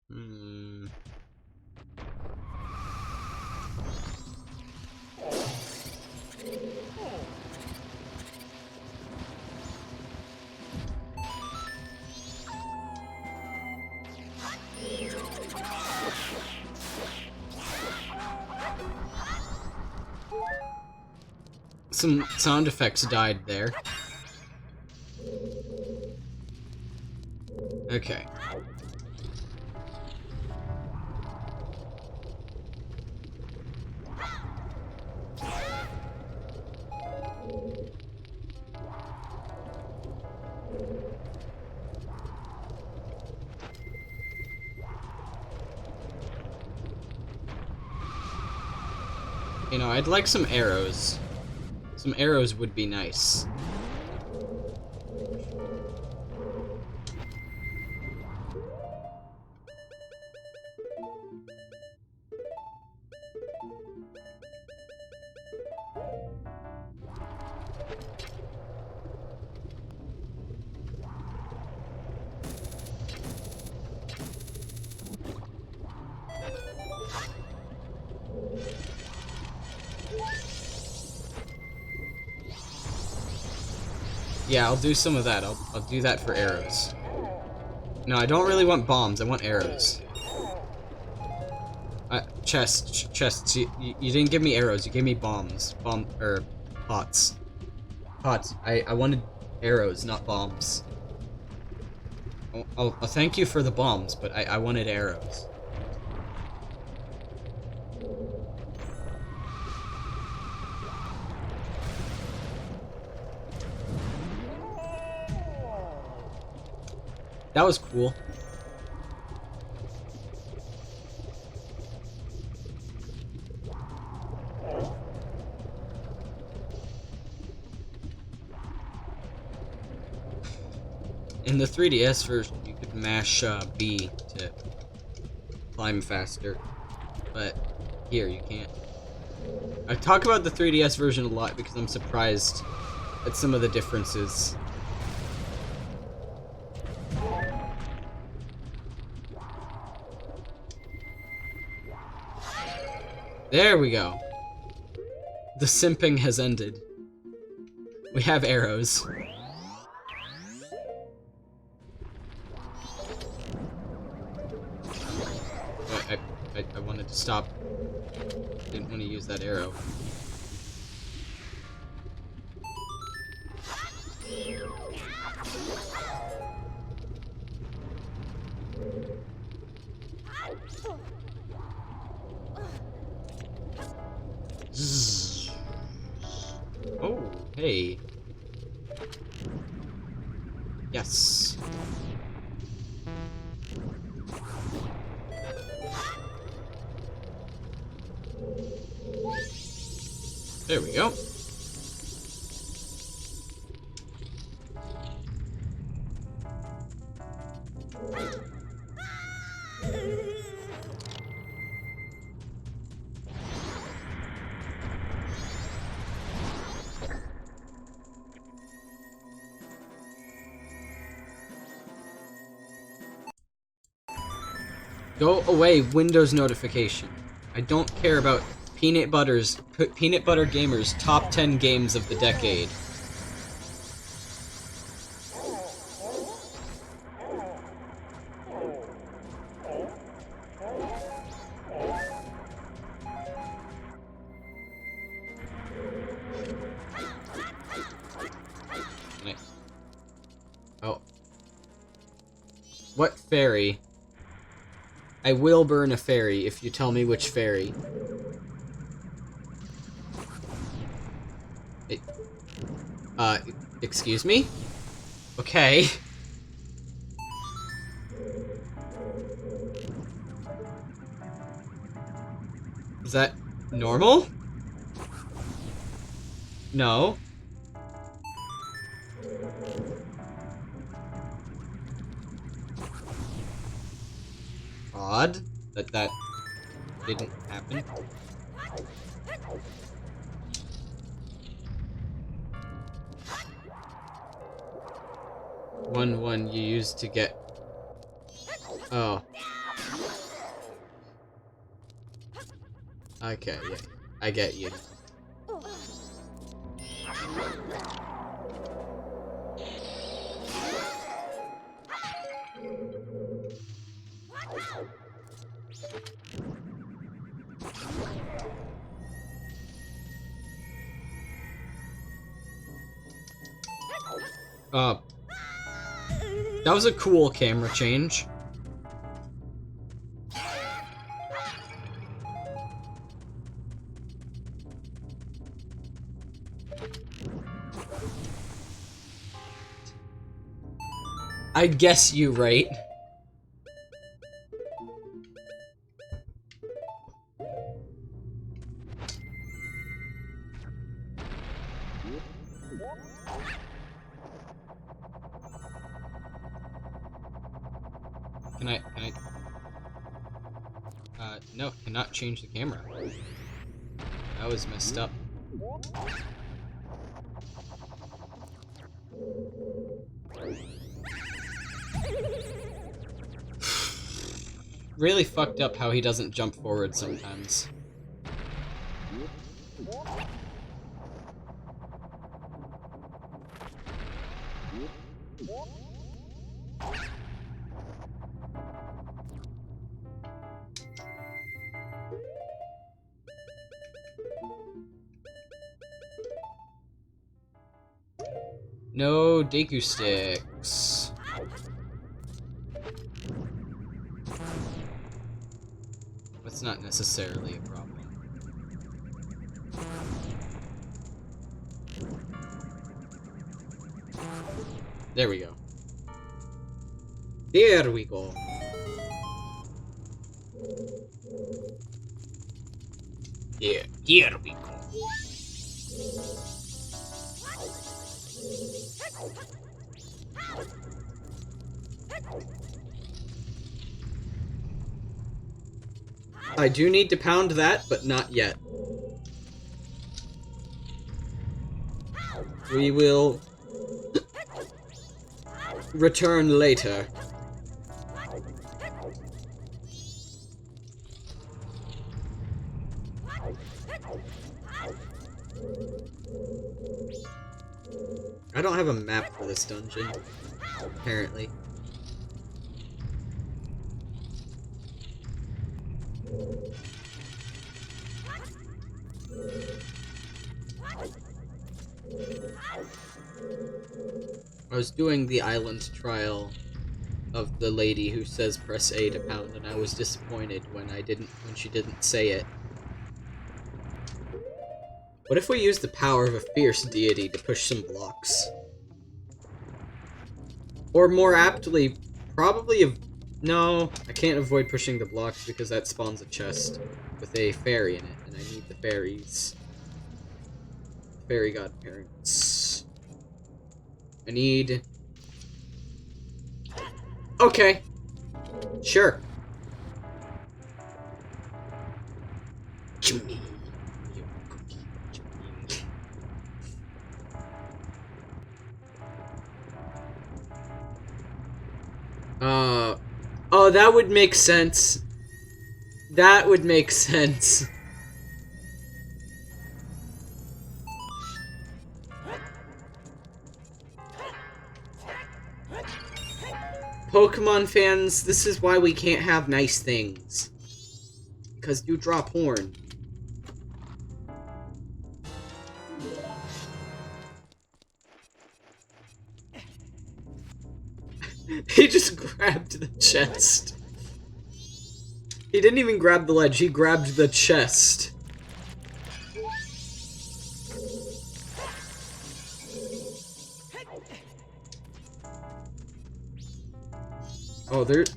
Hmm. Some sound effects died there. Okay. You know, I'd like some arrows. Some arrows would be nice. Yeah, I'll do some of that. I'll do that for arrows. No, I don't really want bombs. I want arrows. Chests. You didn't give me arrows. You gave me bombs. Pots. Pots. I wanted arrows, not bombs. I'll thank you for the bombs, but I wanted arrows. That was cool. In the 3DS version, you could mash B to climb faster, but here you can't. I talk about the 3DS version a lot because I'm surprised at some of the differences. There we go. The simping has ended. We have arrows. I wanted to stop. Didn't want to use that arrow. Zzz. Oh, hey. Yes. There we go. Go away, Windows notification. I don't care about Peanut Butter Gamer's top 10 games of the decade. Oh. What fairy? I will burn a fairy if you tell me which fairy. Excuse me? Okay. Is that normal? No. Odd that didn't happen. One you used to get. Oh. Okay, yeah. I get you. That was a cool camera change. I guess you right. Can I? No, cannot change the camera. That was messed up. Really fucked up how he doesn't jump forward sometimes. No Deku sticks. That's not necessarily a problem. There we go. There we go. Yeah, here we go. I do need to pound that, but not yet. We will return later. I don't have a map for this dungeon, apparently. I was doing the island trial of the lady who says press A to pound, and I was disappointed when she didn't say it. What if we use the power of a fierce deity to push some blocks? Or more aptly, probably no, I can't avoid pushing the blocks because that spawns a chest with a fairy in it, and I need the fairies. Fairy godparents. I need... Okay. Sure. Gimme your cookie. Oh, that would make sense. That would make sense. Pokemon fans, this is why we can't have nice things. Because you drop horn. He just grabbed the chest. He didn't even grab the ledge, he grabbed the chest.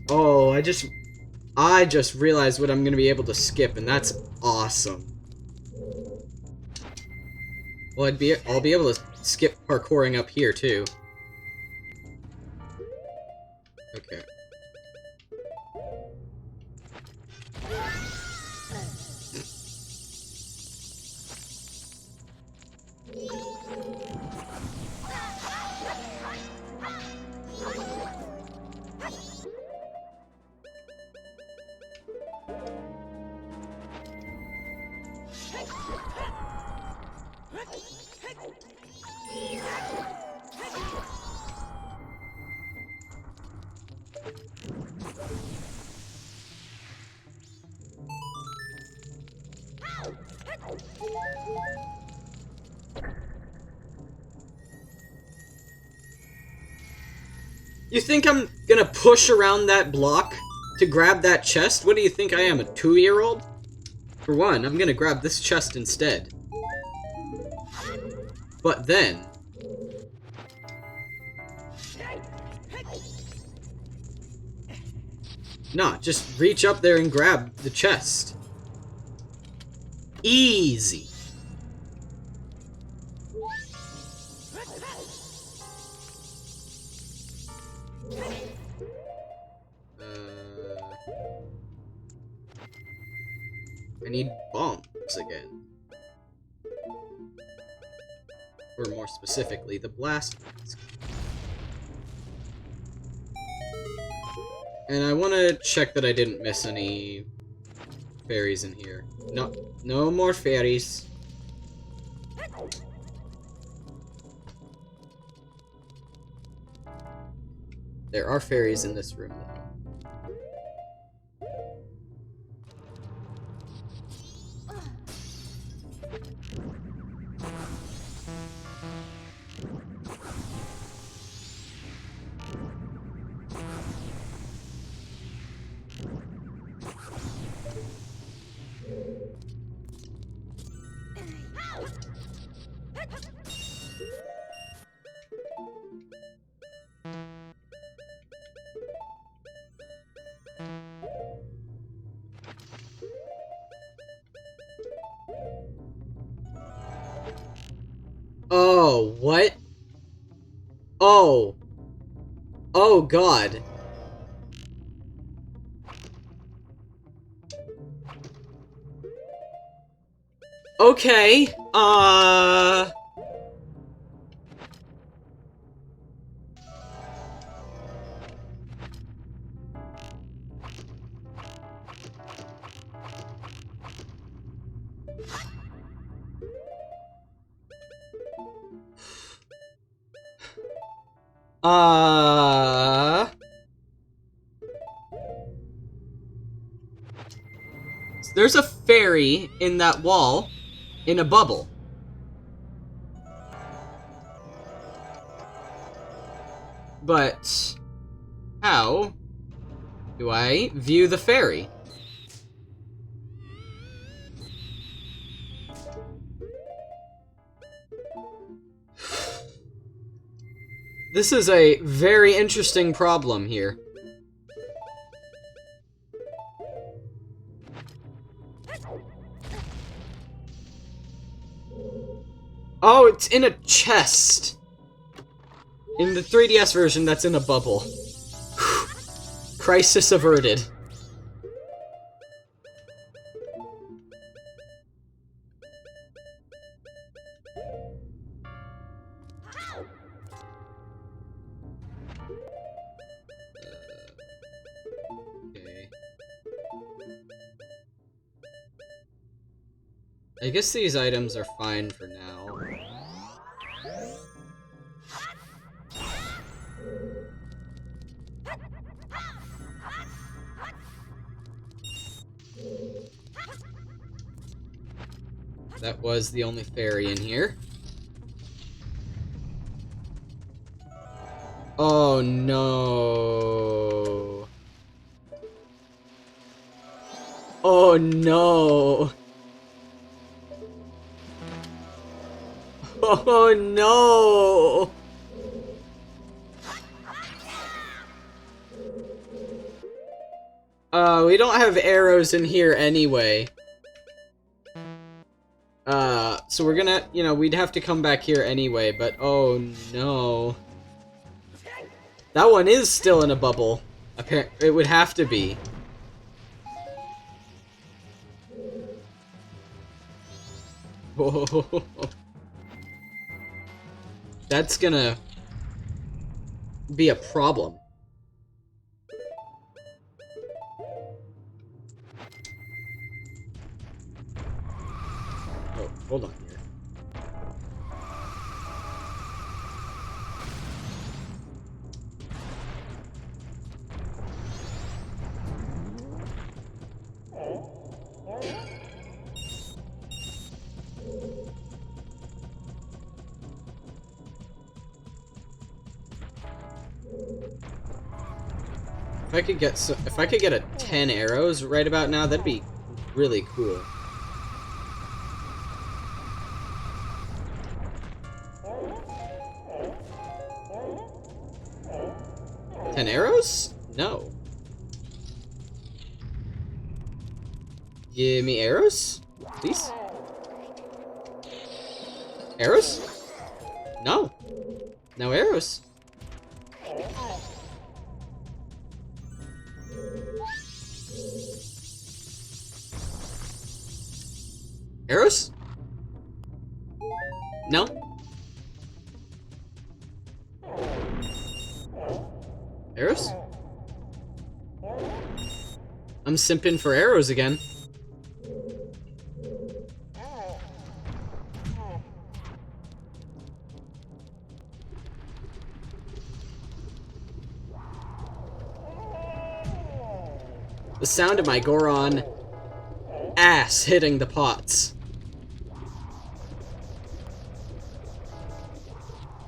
Oh, I just realized what I'm gonna be able to skip, and that's awesome. Well, I'll be able to skip parkouring up here too. Okay. You think I'm gonna push around that block to grab that chest? What do you think I am, a 2-year-old? For one, I'm gonna grab this chest instead. But then... Nah, just reach up there and grab the chest. Easy. I need bombs again. Or more specifically, the blast mask. And I want to check that I didn't miss any fairies in here. No more fairies. There are fairies in this room, though. Oh, what? Oh. Oh, God. Okay, There's a fairy in that wall, in a bubble. But How do I view the fairy? This is a very interesting problem here. Oh, it's in a chest. In the 3DS version, that's in a bubble. Crisis averted. Okay. I guess these items are fine for now. That was the only fairy in here. Oh no. Oh no. Oh no. We don't have arrows in here anyway. So we're gonna, we'd have to come back here anyway, but oh no. That one is still in a bubble. It would have to be. Whoa. That's gonna be a problem. Oh, hold on here. If I could get a 10 arrows right about now, that'd be really cool. Ten arrows? No. Give me arrows, please. Arrows? No. No arrows. Arrows? No. Arrows? I'm simping for arrows again. The sound of my Goron ass hitting the pots.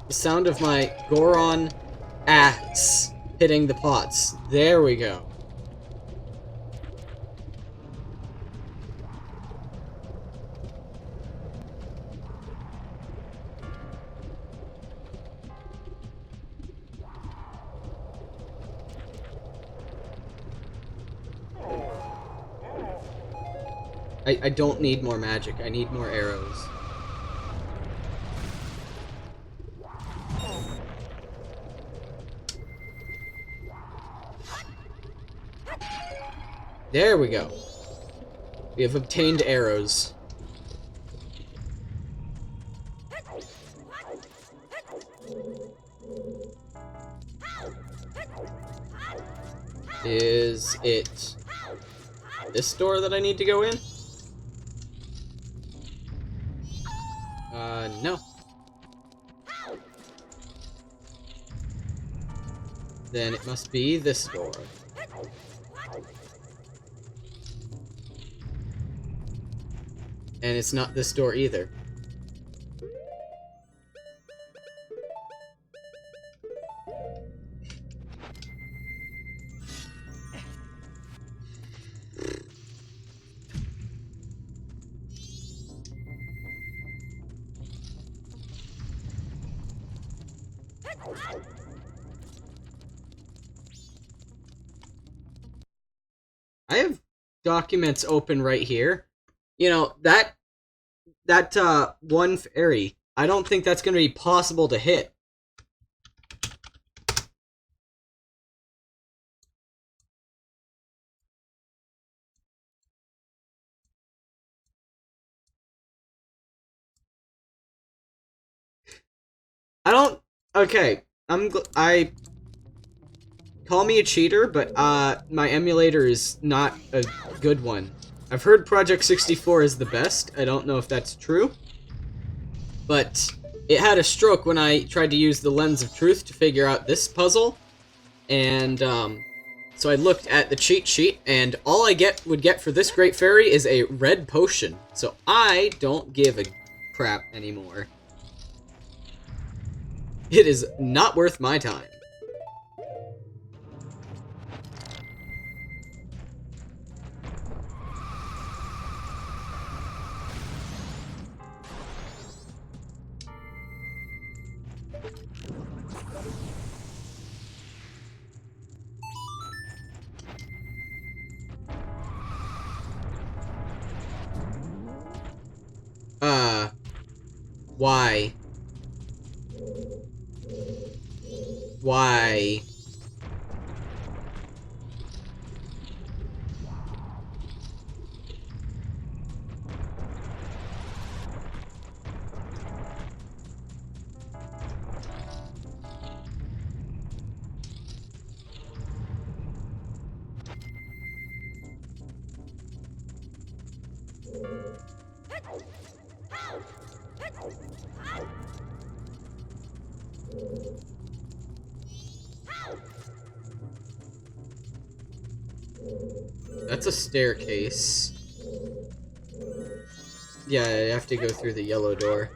The sound of my Goron ass hitting the pots. There we go. I don't need more magic. I need more arrows. There we go. We have obtained arrows. Is it this door that I need to go in? No. Then it must be this door. And it's not this door either. I have documents open right here. You know, that one fairy, I don't think that's going to be possible to hit. Okay, I call me a cheater, but my emulator is not a good one. I've heard Project 64 is the best. I don't know if that's true, but it had a stroke when I tried to use the lens of truth to figure out this puzzle, and so I looked at the cheat sheet, and all I would get for this great fairy is a red potion. So I don't give a crap anymore. It is not worth my time. Why? Why? That's a staircase. Yeah, I have to go through the yellow door.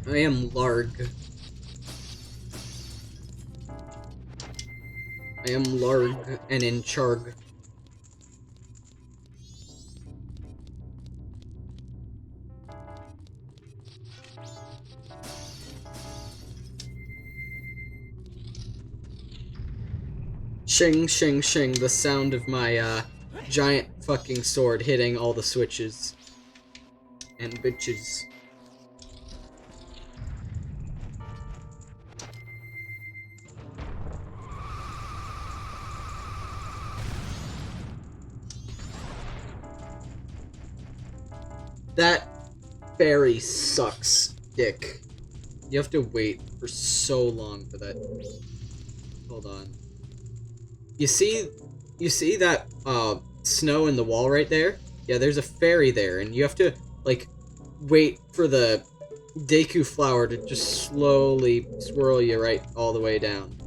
I am Larg. I am Larg and in Charg. Shing, shing, shing, the sound of my, giant fucking sword hitting all the switches. And bitches. That fairy sucks dick. You have to wait for so long for that. Hold on. You see that snow in the wall right there? Yeah, there's a fairy there, and you have to like wait for the Deku flower to just slowly swirl you right all the way down.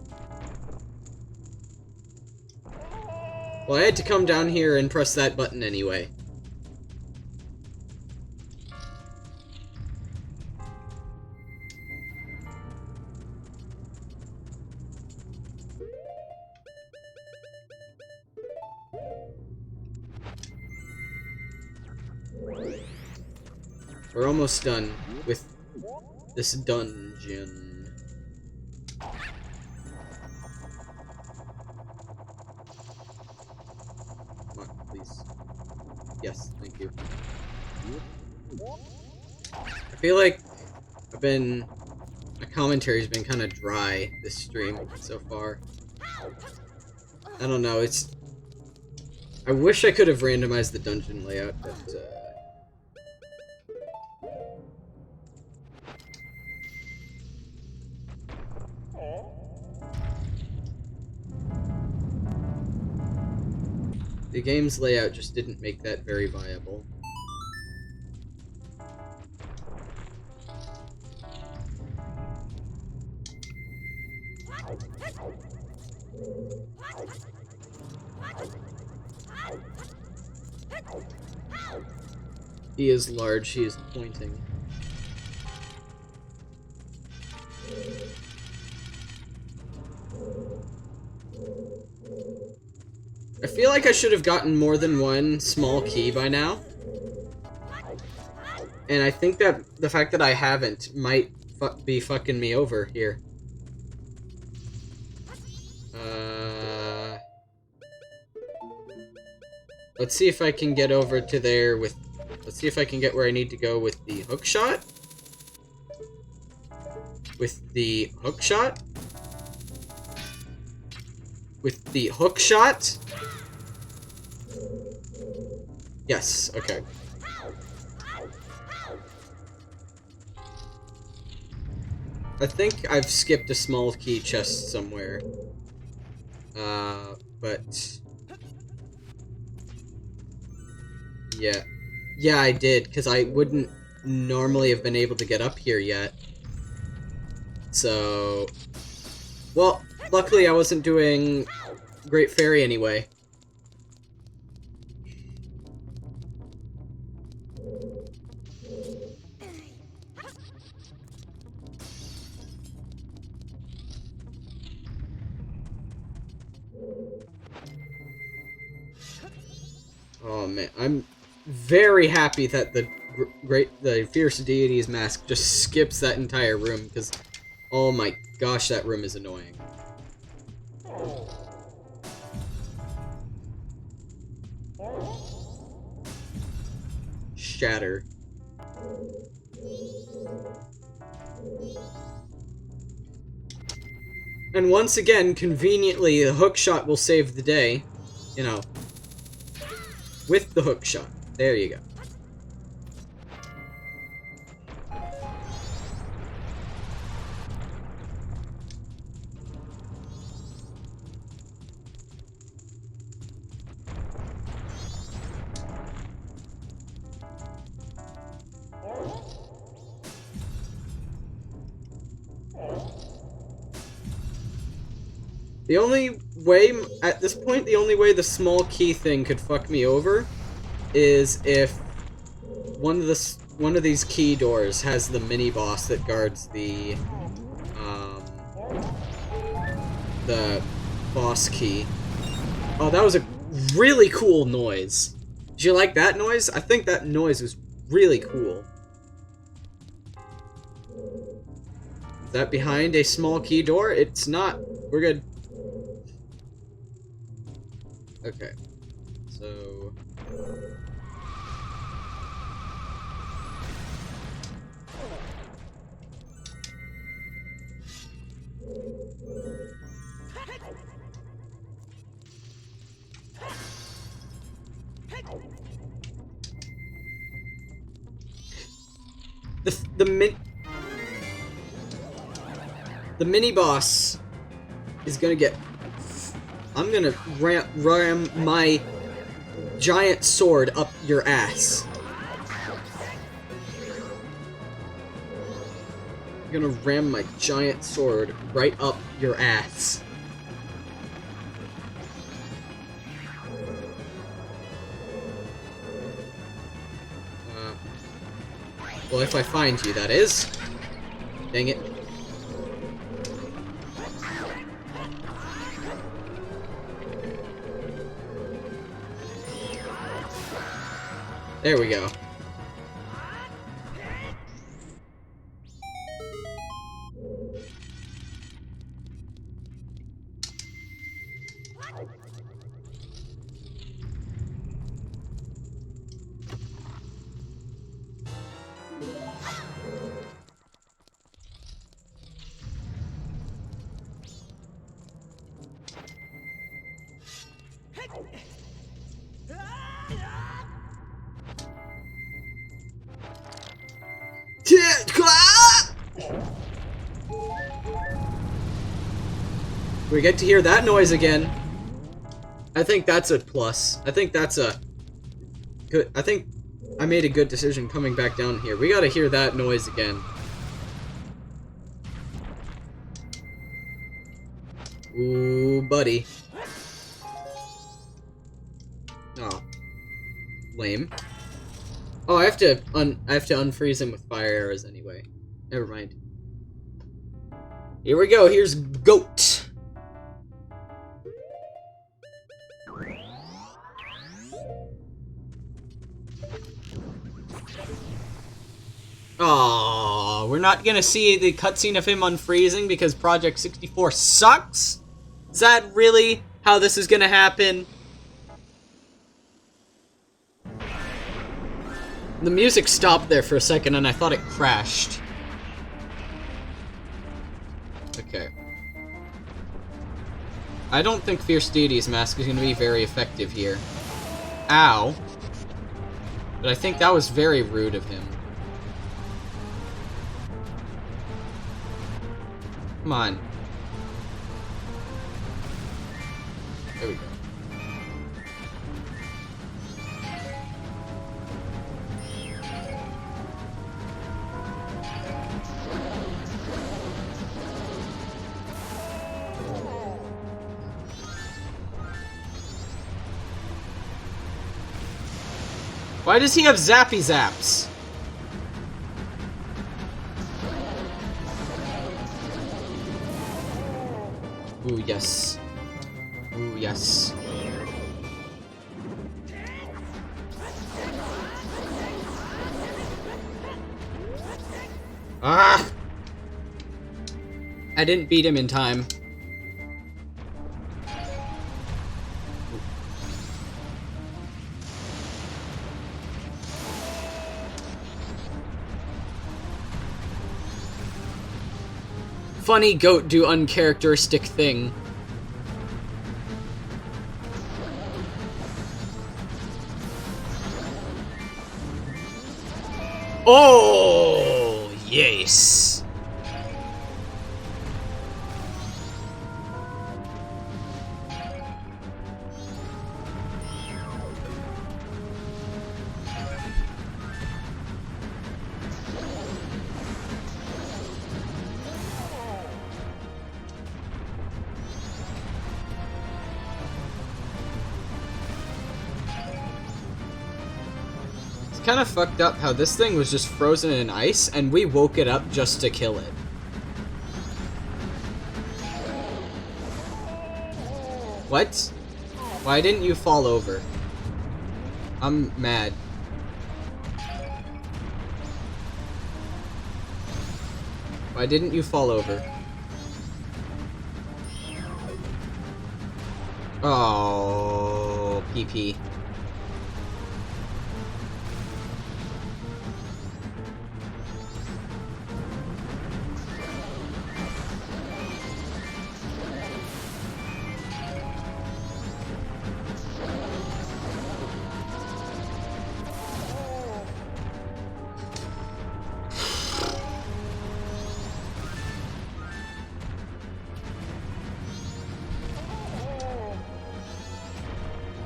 Well, I had to come down here and press that button anyway. We're almost done with this dungeon. Come on, please. Yes, thank you. I feel like my commentary's been kind of dry this stream so far. I don't know, I wish I could have randomized the dungeon layout, but, the game's layout just didn't make that very viable. He is large, he is pointing. I feel like I should have gotten more than one small key by now. And I think that the fact that I haven't might be fucking me over here. Let's see if I can get over to there with... Let's see if I can get where I need to go with the hook shot. With the hook shot. With the hook shot. Yes, okay. I think I've skipped a small key chest somewhere. But... Yeah. Yeah, I did, because I wouldn't normally have been able to get up here yet. So... Well, luckily I wasn't doing Great Fairy anyway. Oh man, I'm very happy that the Fierce Deity's mask just skips that entire room, because oh my gosh, that room is annoying. Shatter. And once again, conveniently, the hook shot will save the day. You know. With the hook shot. There you go. The only way, at this point, the only way the small key thing could fuck me over is if one of these key doors has the mini boss that guards the boss key. Oh, that was a really cool noise. Did you like that noise? I think that noise was really cool. Is that behind a small key door? It's not. We're good. Okay, so... The mini boss is gonna get... I'm gonna ram my giant sword up your ass. I'm gonna ram my giant sword right up your ass. Well, if I find you, that is. Dang it. There we go. We get to hear that noise again. I think that's a plus. I think that's a good... I think I made a good decision coming back down here. We gotta hear that noise again. Ooh, buddy. Oh. Lame. Oh, I have to unfreeze him with fire arrows anyway. Never mind. Here we go, here's Goat. Aww, we're not gonna see the cutscene of him unfreezing because Project 64 sucks? Is that really how this is gonna happen? The music stopped there for a second and I thought it crashed. Okay. I don't think Fierce Deity's mask is gonna be very effective here. Ow. But I think that was very rude of him. Come on. There we go. Why does he have zappy zaps? Ooh, yes. Ooh, yes. Ah! I didn't beat him in time. Funny goat do uncharacteristic thing. Oh, yes. Kind of fucked up how this thing was just frozen in ice and we woke it up just to kill it. What? Why didn't you fall over? I'm mad. Why didn't you fall over? Oh, PP.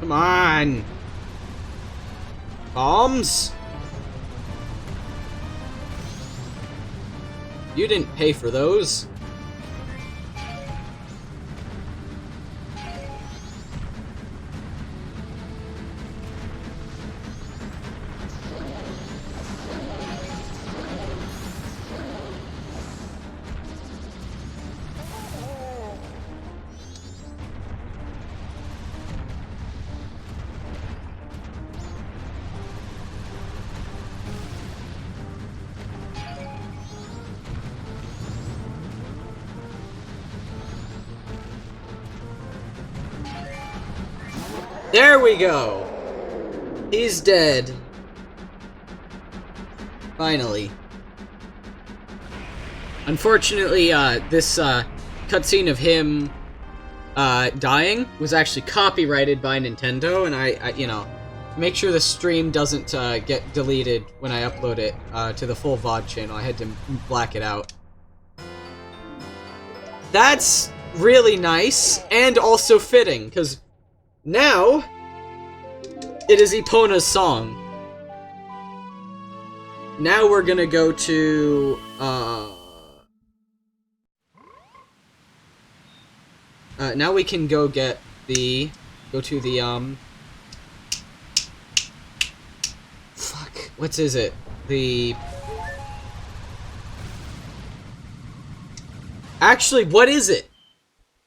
Come on! Bombs? You didn't pay for those. There we go! He's dead. Finally. Unfortunately, this cutscene of him dying was actually copyrighted by Nintendo, and I you know, make sure the stream doesn't get deleted when I upload it to the full VOD channel. I had to black it out. That's really nice, and also fitting, because now, it is Epona's song. Now we're gonna go to, Now we can go get the... Go to the, Fuck. What is it? The... Actually, what is it?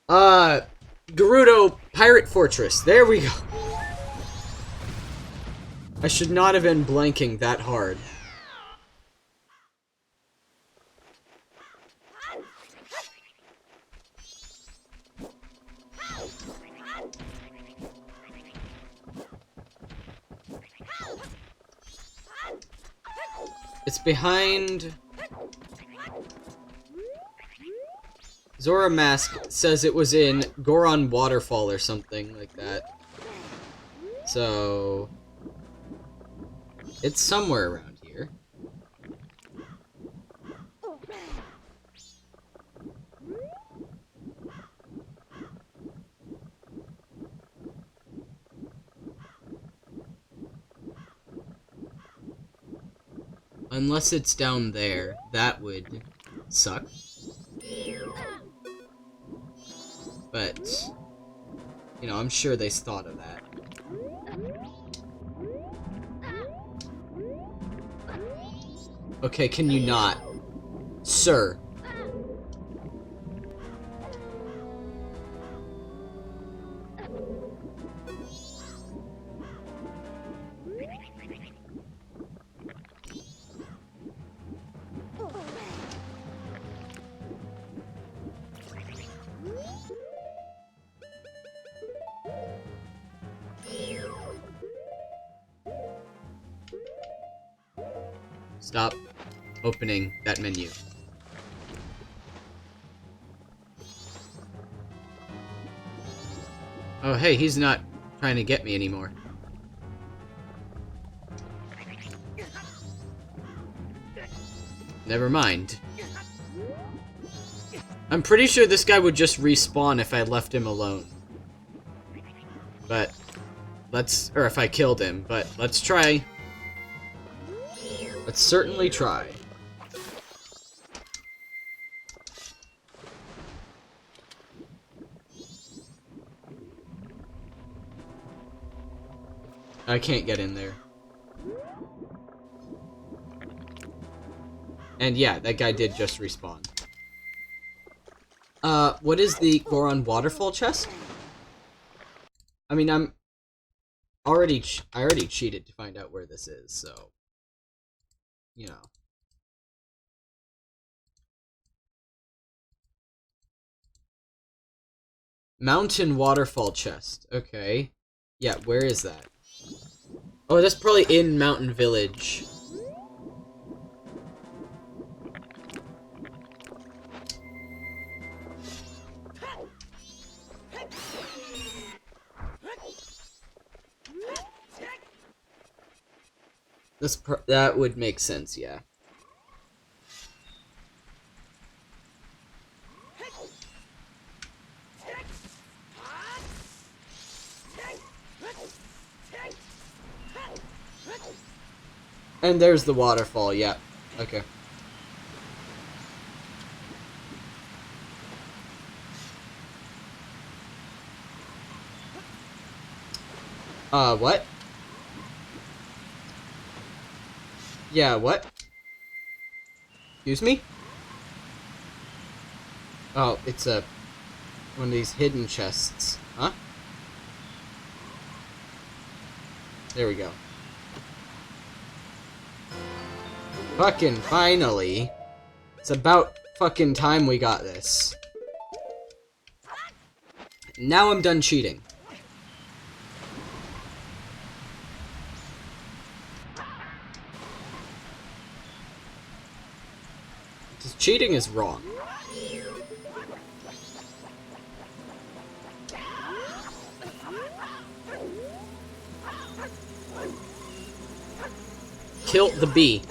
Gerudo Pirate Fortress. There we go. I should not have been blanking that hard. It's behind... Zora Mask says it was in Goron Waterfall or something like that. So... It's somewhere around here. Unless it's down there. That would suck. But, you know, I'm sure they thought of that. Okay, can you not? Sir. Stop opening that menu. Oh, hey, he's not trying to get me anymore. Never mind. I'm pretty sure this guy would just respawn if I left him alone. But, or if I killed him, but let's try. Let's certainly try. I can't get in there. And yeah, that guy did just respawn. What is the Goron Waterfall chest? I mean, I already cheated to find out where this is, so... You know. Mountain Waterfall chest. Okay. Yeah, where is that? Oh, that's probably in Mountain Village. That would make sense, yeah. And there's the waterfall, yeah. Okay. What? Yeah, what? Excuse me? Oh, it's one of these hidden chests. Huh? There we go. Fucking finally. It's about fucking time we got this. Now I'm done cheating. Because cheating is wrong. Kill the bee.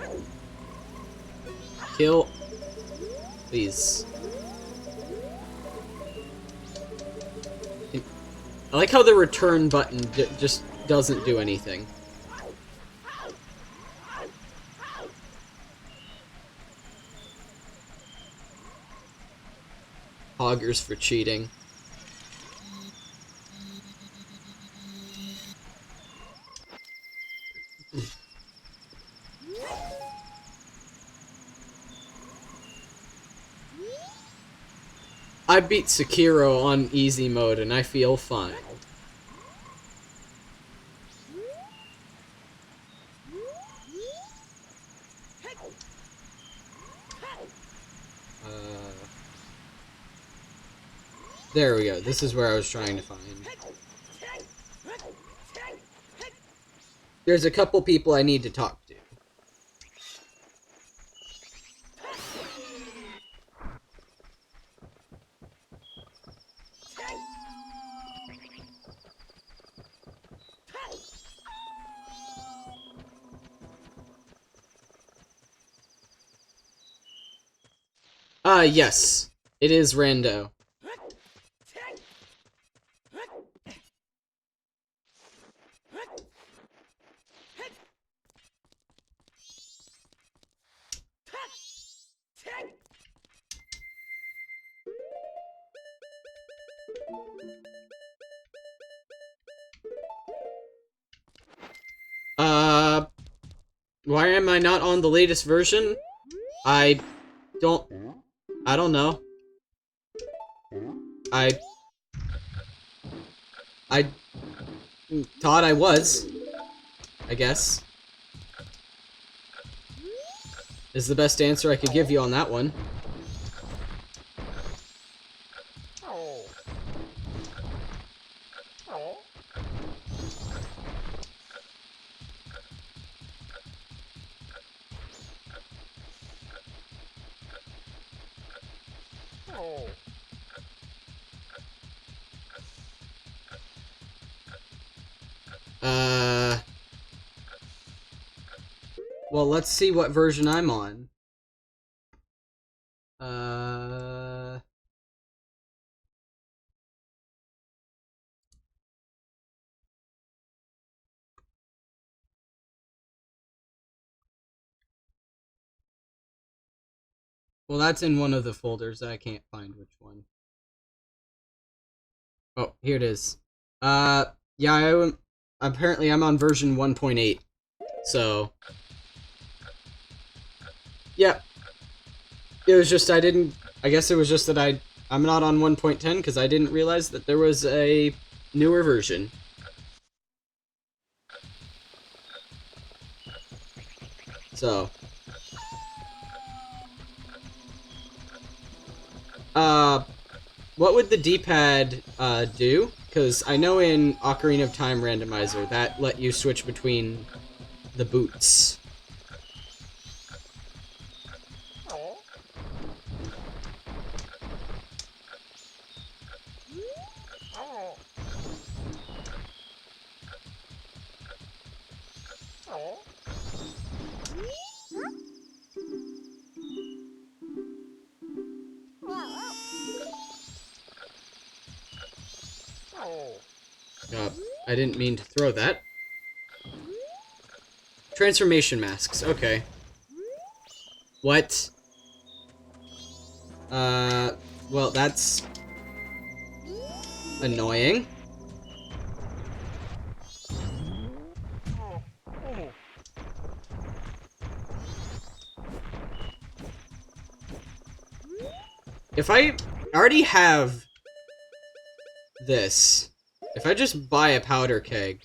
Kill. Please. I like how the return button just doesn't do anything. Hoggers for cheating. I beat Sekiro on easy mode and I feel fine. There we go. This is where I was trying to find. There's a couple people I need to talk to. Yes. It is Rando. Why am I not on the latest version? I don't know. I thought I was, I guess. Is the best answer I could give you on that one. Well, let's see what version I'm on. Well, that's in one of the folders. I can't find which one. Oh, here it is. Yeah, apparently I'm on version 1.8. So, yeah. It was just I guess it was just that I'm not on 1.10 because I didn't realize that there was a newer version. So, what would the D-pad do? Because I know in Ocarina of Time Randomizer that let you switch between the boots. I didn't mean to throw that. Transformation masks, okay. What? Well, that's annoying. If I already have this, if I just buy a powder keg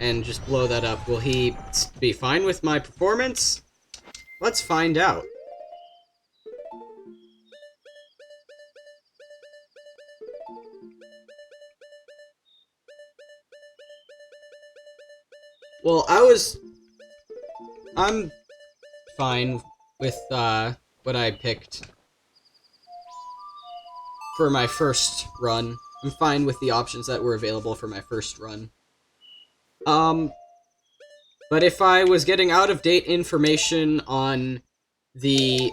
and just blow that up, will he be fine with my performance? Let's find out. Well, I'm fine with, what I picked for my first run. I'm fine with the options that were available for my first run. But if I was getting out-of-date information on the...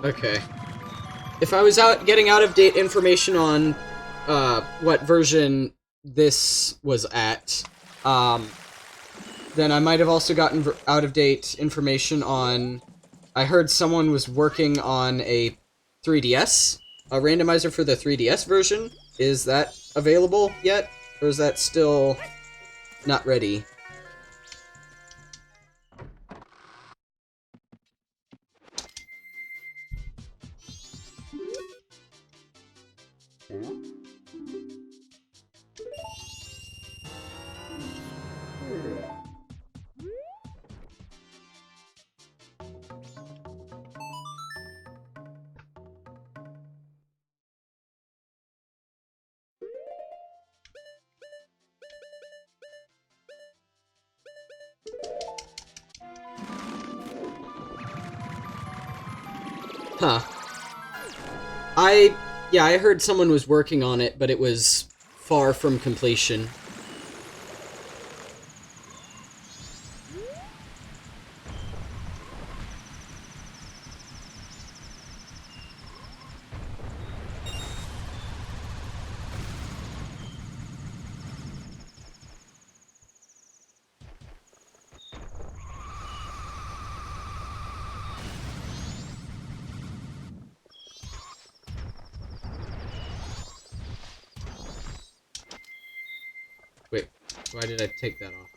Okay. If I was getting out-of-date information on, what version this was at, then I might have also gotten out-of-date information on... I heard someone was working on a 3DS, a randomizer for the 3DS version. Is that available yet? Or is that still not ready? Huh. Yeah, I heard someone was working on it, but it was far from completion. Wait, why did I take that off?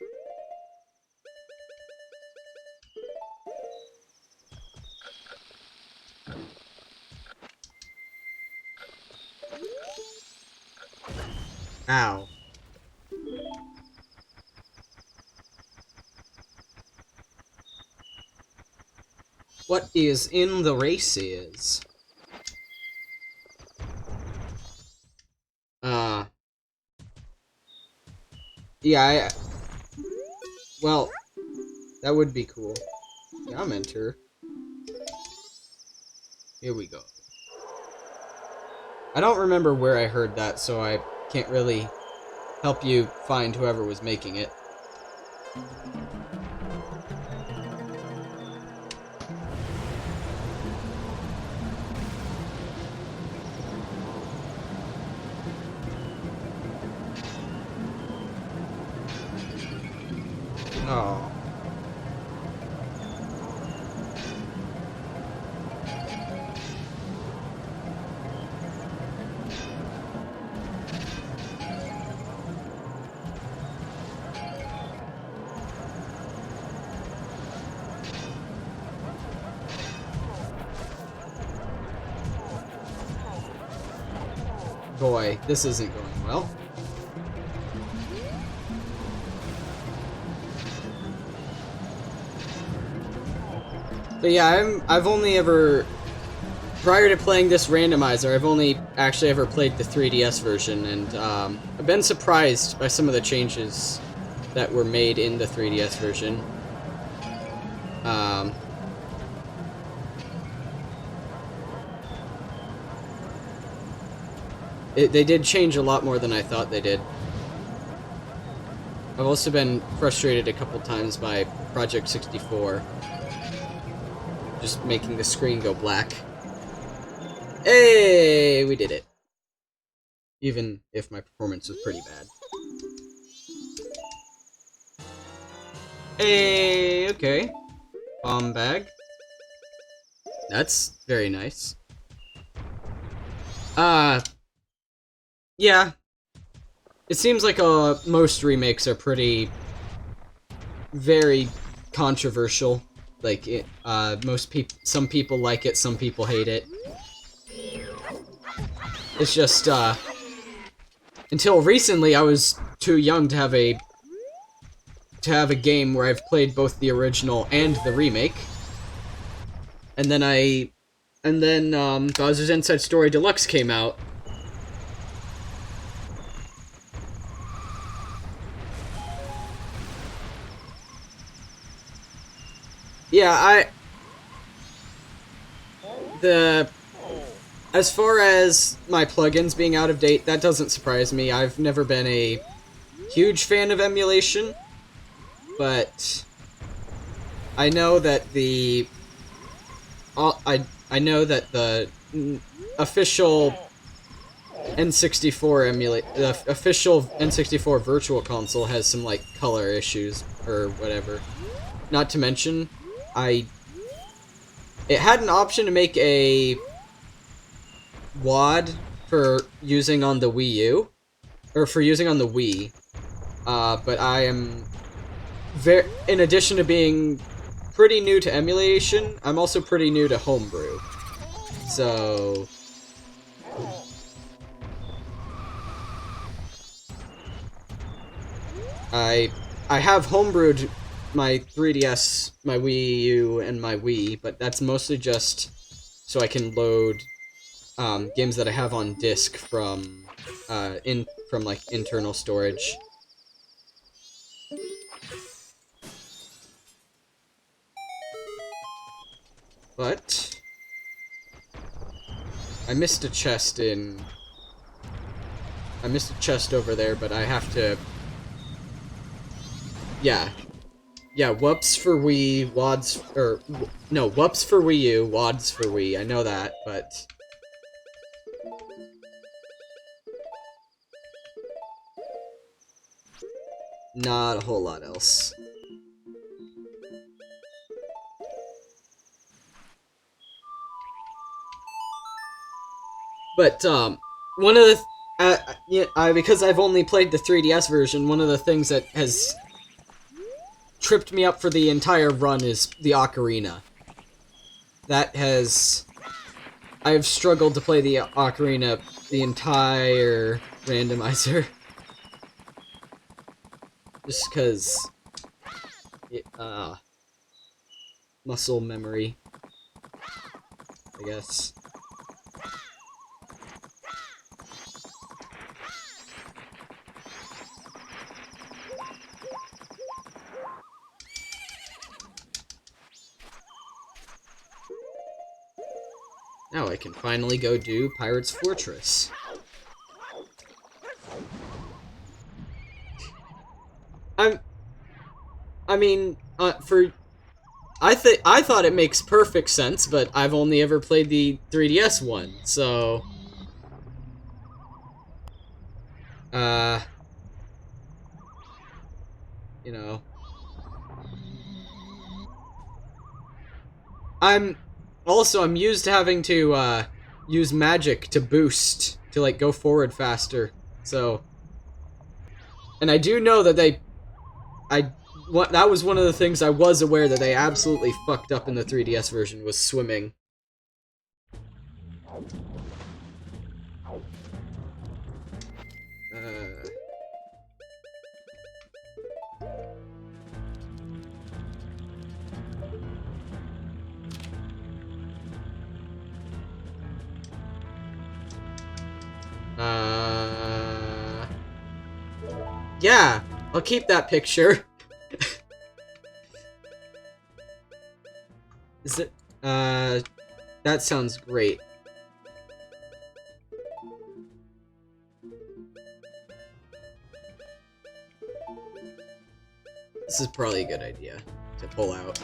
Ow. What is in the races? Yeah, well, that would be cool. Yeah, I'm enter. Here we go. I don't remember where I heard that, so I can't really help you find whoever was making it. Oh. Boy, this isn't going well. But yeah, I've only ever, prior to playing this randomizer, I've only actually ever played the 3DS version, and I've been surprised by some of the changes that were made in the 3DS version. They did change a lot more than I thought they did. I've also been frustrated a couple times by Project 64. Just making the screen go black. Hey, we did it. Even if my performance was pretty bad. Hey, okay. Bomb bag. That's very nice. Yeah. It seems like most remakes are very controversial. Like, some people like it, some people hate it. It's just, until recently I was too young to have a game where I've played both the original and the remake. And then Bowser's Inside Story Deluxe came out. Yeah, as far as my plugins being out of date, that doesn't surprise me. I've never been a huge fan of emulation, but I know that the official N64 the official N64 Virtual Console has some like color issues or whatever. Not to mention, it had an option to make a WAD for using on the Wii U, or for using on the Wii, but I am in addition to being pretty new to emulation, I'm also pretty new to homebrew. So I have homebrewed my 3DS, my Wii U, and my Wii, but that's mostly just so I can load games that I have on disc from like internal storage. But I missed a chest over there, but I have to. Yeah, whoops for Wii, wads no, whoops for Wii U, wads for Wii. I know that, but not a whole lot else. But one of the because I've only played the 3DS version, one of the things that has tripped me up for the entire run is the ocarina. I've struggled to play the ocarina the entire randomizer. Just because muscle memory, I guess. Now I can finally go do Pirate's Fortress. I thought it makes perfect sense, but I've only ever played the 3DS one, so you know. I'm used to having to use magic to boost, to like go forward faster. So, and I do know that that was one of the things I was aware that they absolutely fucked up in the 3DS version, was swimming. Yeah, I'll keep that picture. Is it, that sounds great. This is probably a good idea to pull out.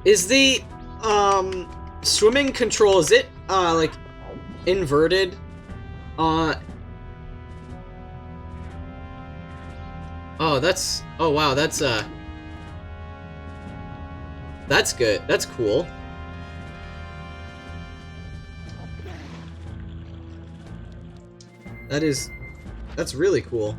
Is the, swimming control, is it, like, inverted? Oh, oh wow, that's good. That's cool. That's really cool.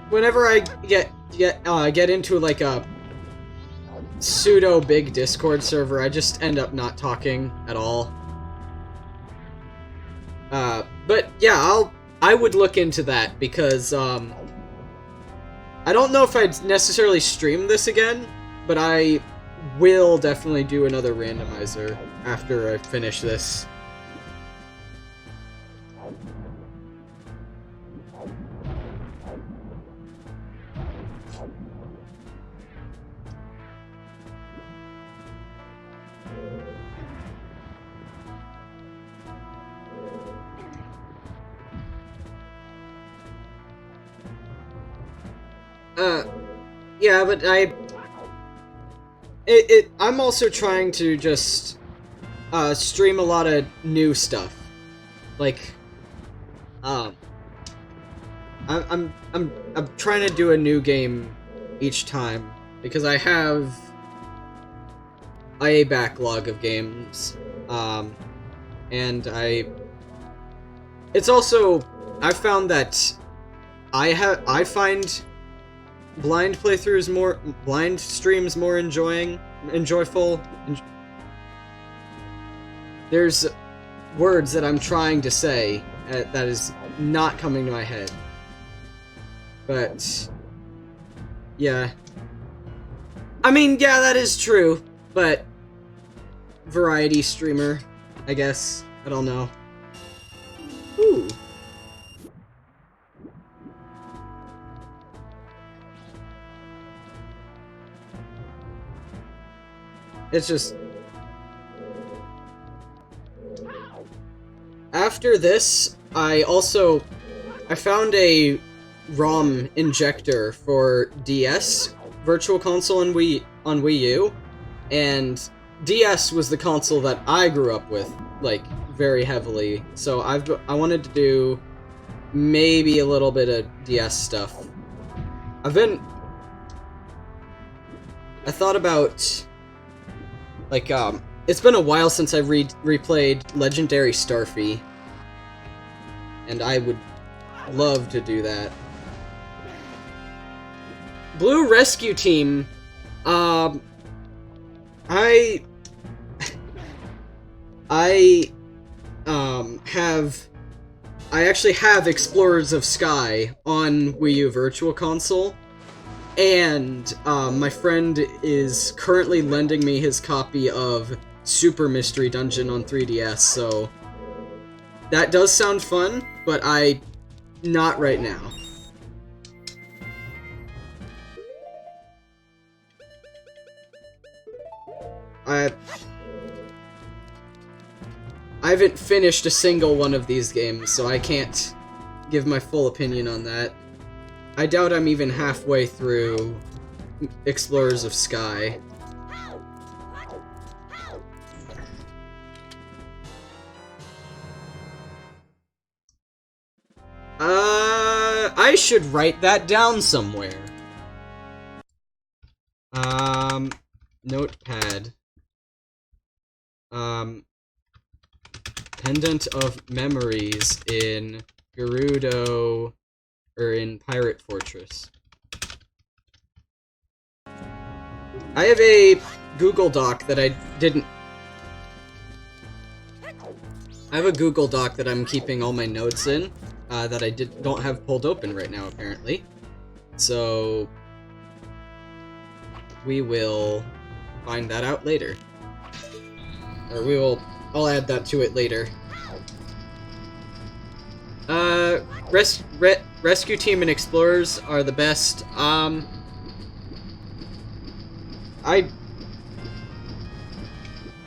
Whenever I get into like a pseudo big Discord server, I just end up not talking at all. But yeah, I would look into that, because I don't know if I'd necessarily stream this again, but I will definitely do another randomizer after I finish this. Yeah, but I'm also trying to just stream a lot of new stuff. Like, I'm trying to do a new game each time because I have a backlog of games, and it's also I found that I find blind streams more enjoyful. There's words that I'm trying to say that is not coming to my head. But yeah. I mean, yeah, that is true, but variety streamer, I guess. I don't know. Ooh. It's just... After this, I found a ROM injector for DS, Virtual Console on Wii U, and DS was the console that I grew up with, like, very heavily, so I wanted to do maybe a little bit of DS stuff. I thought about, like, it's been a while since I replayed Legendary Starfy, and I would love to do that. Blue Rescue Team, I actually have Explorers of Sky on Wii U Virtual Console, and my friend is currently lending me his copy of Super Mystery Dungeon on 3DS, so that does sound fun, but not right now. I haven't finished a single one of these games, so I can't give my full opinion on that. I doubt I'm even halfway through Explorers of Sky. I should write that down somewhere. Notepad. Pendant of Memories in Gerudo, or in Pirate Fortress. I have a Google Doc that I have a Google Doc that I'm keeping all my notes in, that I don't have pulled open right now, apparently. So we will find that out later. Or I'll add that to it later. Rescue Team and Explorers are the best. I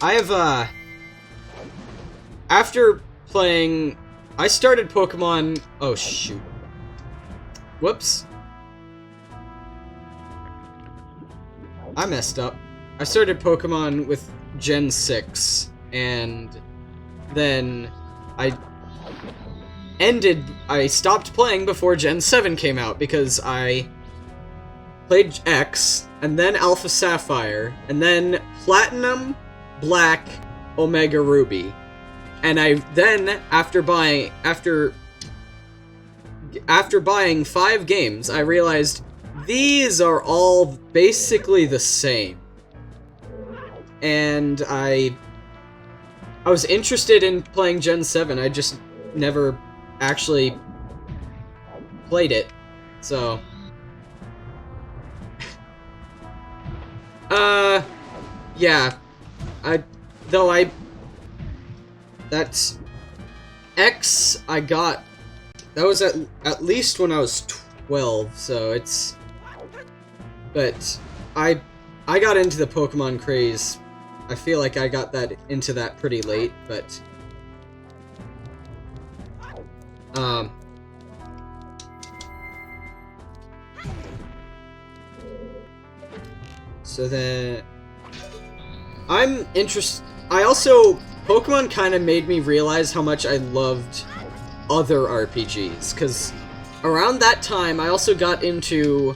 have, after playing, I started Pokemon, oh shoot. Whoops. I messed up. I started Pokemon with Gen 6, and then I stopped playing before Gen 7 came out, because I played X, and then Alpha Sapphire, and then Platinum, Black, Omega Ruby. And I then, after buying 5 games, I realized these are all basically the same. And I was interested in playing Gen 7, I just never actually played it. So yeah. That's X I got, that was at least when I was 12, so it's, but I got into the Pokemon craze. I feel like I got into that pretty late, but So then... I'm interested... I also... Pokemon kind of made me realize how much I loved other RPGs, because around that time, I also got into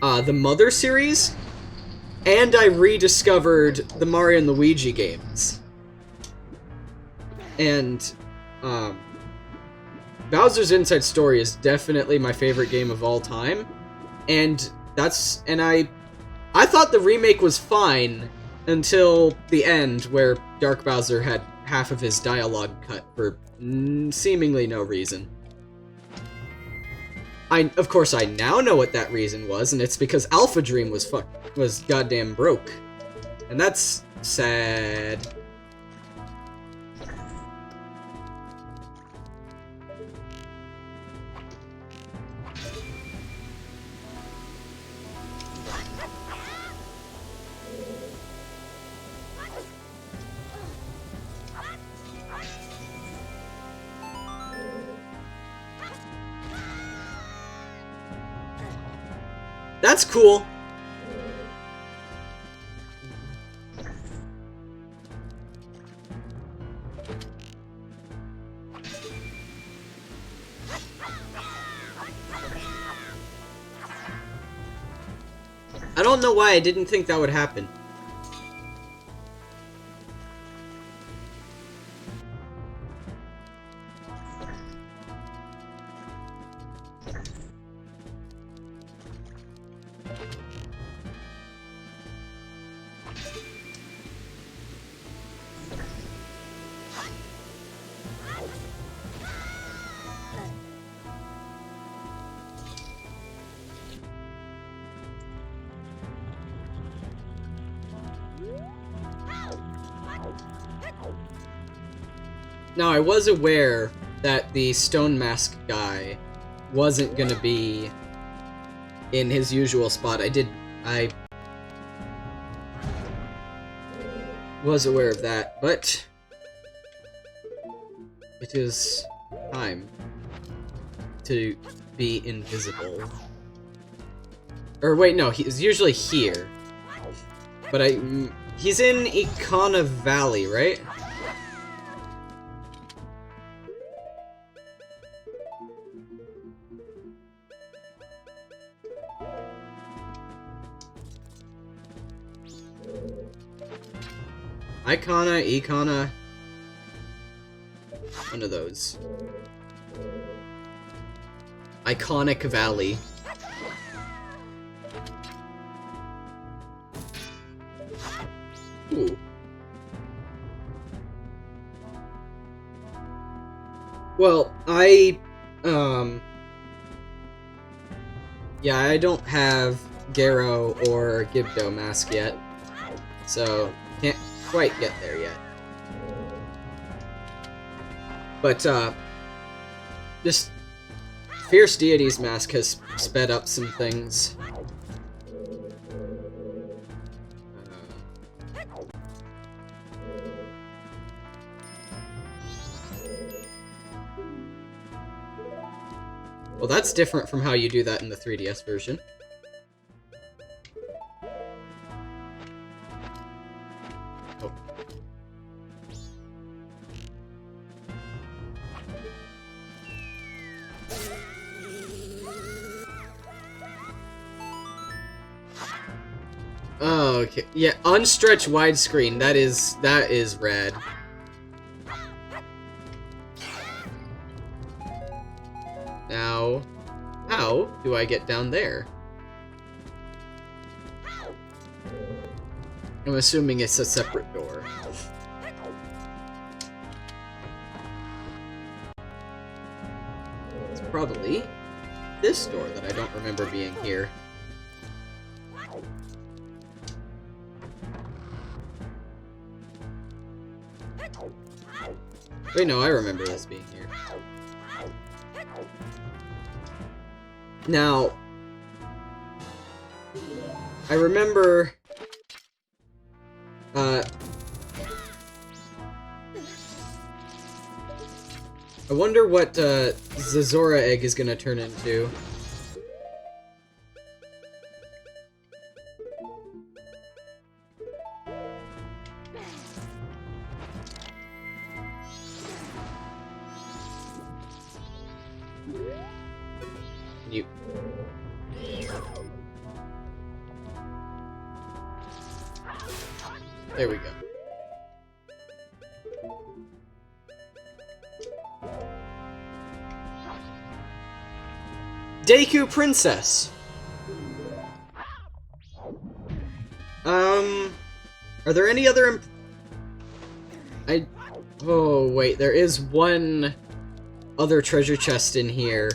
the Mother series, and I rediscovered the Mario and Luigi games. And, Bowser's Inside Story is definitely my favorite game of all time, and I thought the remake was fine until the end, where Dark Bowser had half of his dialogue cut for seemingly no reason. Of course, I now know what that reason was, and it's because Alpha Dream was goddamn broke. And that's sad. That's cool. I don't know why I didn't think that would happen. Now, I was aware that the Stone Mask guy wasn't gonna be in his usual spot. I was aware of that, but it is time to be invisible. Or wait, no, he's usually here. But he's in Ikana Valley, right? Ikana, one of those. Iconic Valley. Ooh. Well, yeah, I don't have Garo or Gibdo mask yet, so can't quite get there yet. But, just Fierce Deity's mask has sped up some things. Well, that's different from how you do that in the 3DS version. Oh. Oh, okay. Yeah, unstretched widescreen. That is rad. Now, how do I get down there? I'm assuming it's a separate door. It's probably this door that I don't remember being here. Wait, no, I remember this being here. Now, I remember, I wonder what, Zazora Egg is gonna turn into. Can you... There we go. Deku Princess! Are there any other oh, wait, there is one other treasure chest in here.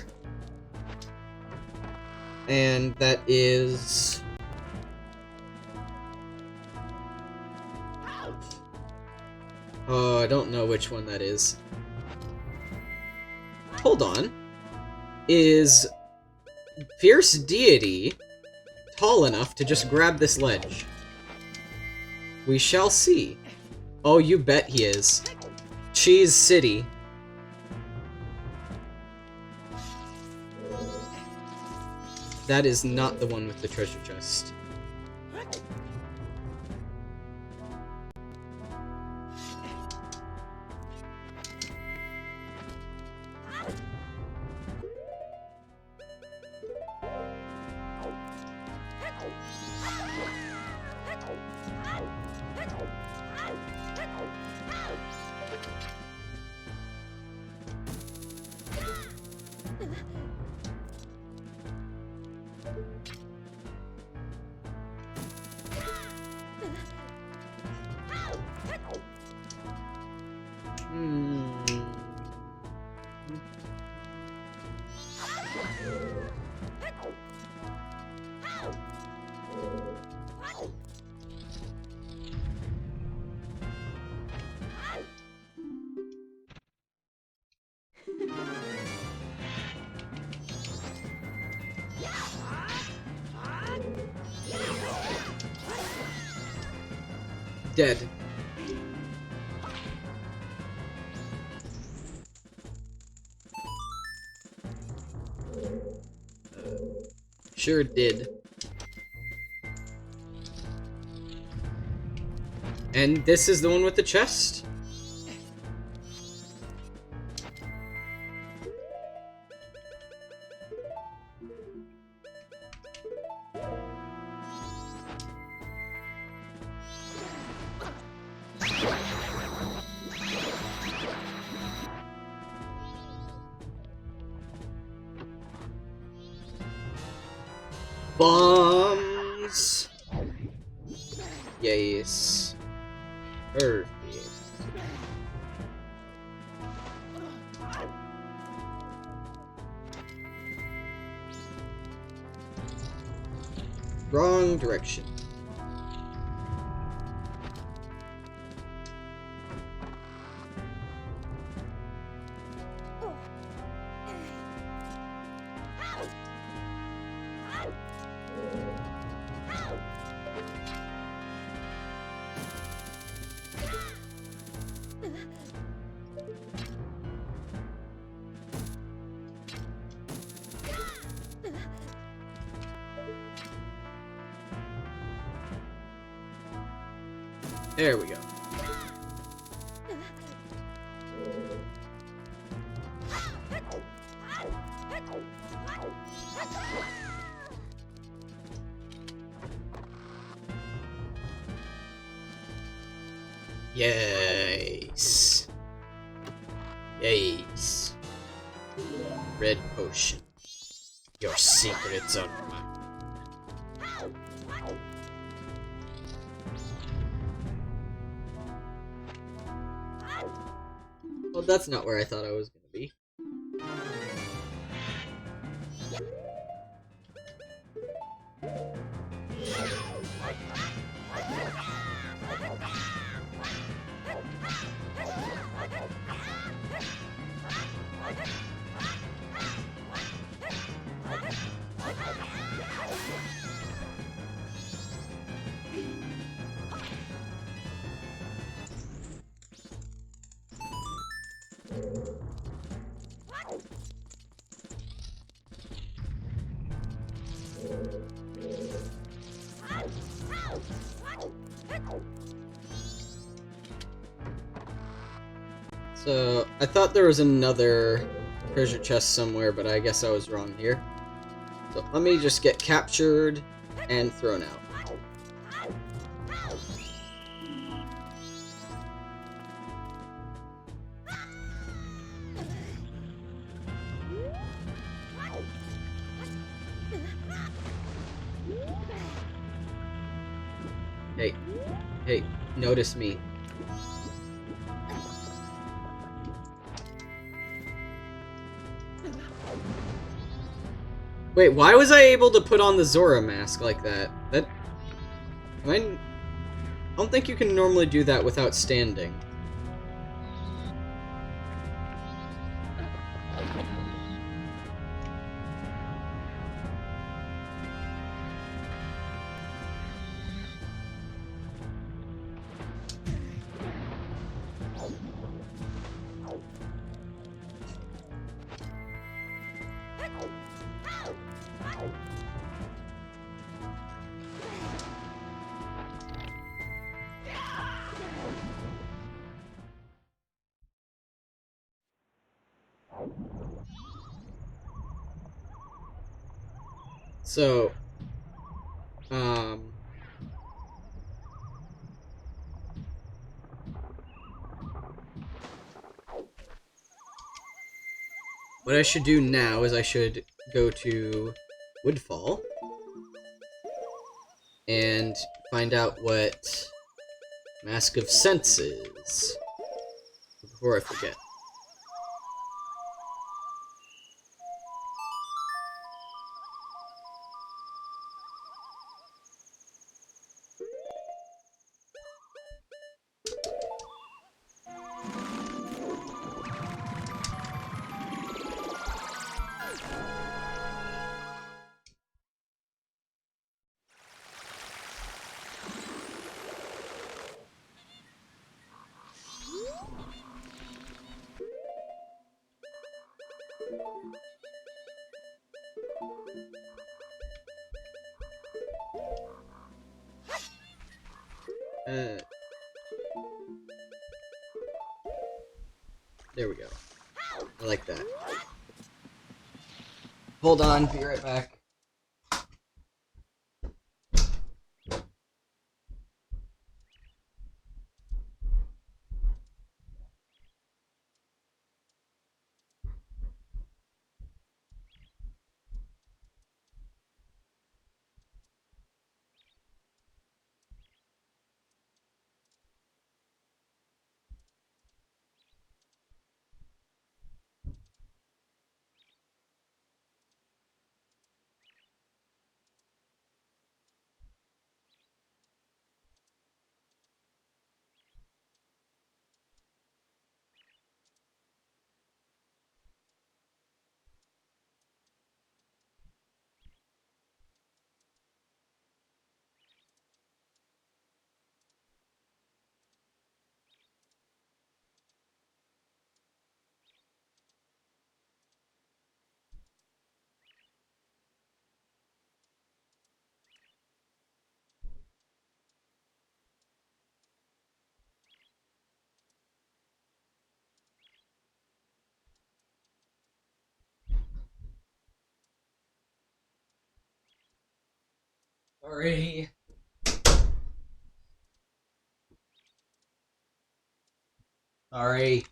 And that is... Oh, I don't know which one that is. Hold on. Is Fierce Deity tall enough to just grab this ledge? We shall see. Oh, you bet he is. Cheese City. That is not the one with the treasure chest. Dead. Sure did. And this is the one with the chest? Bombs! Yes. Perfect. Wrong direction. There we go. Yes. Yes. Red potion. Your secrets are mine. Well, that's not where I thought I was gonna be. So, I thought there was another treasure chest somewhere, but I guess I was wrong here. So let me just get captured and thrown out. Hey, hey, notice me. Wait, why was I able to put on the Zora mask like that? I don't think you can normally do that without standing. So, what I should do now is I should go to Woodfall and find out what Mask of Sense is before I forget. There we go. I like that. Hold on, be right back. Sorry. Sorry.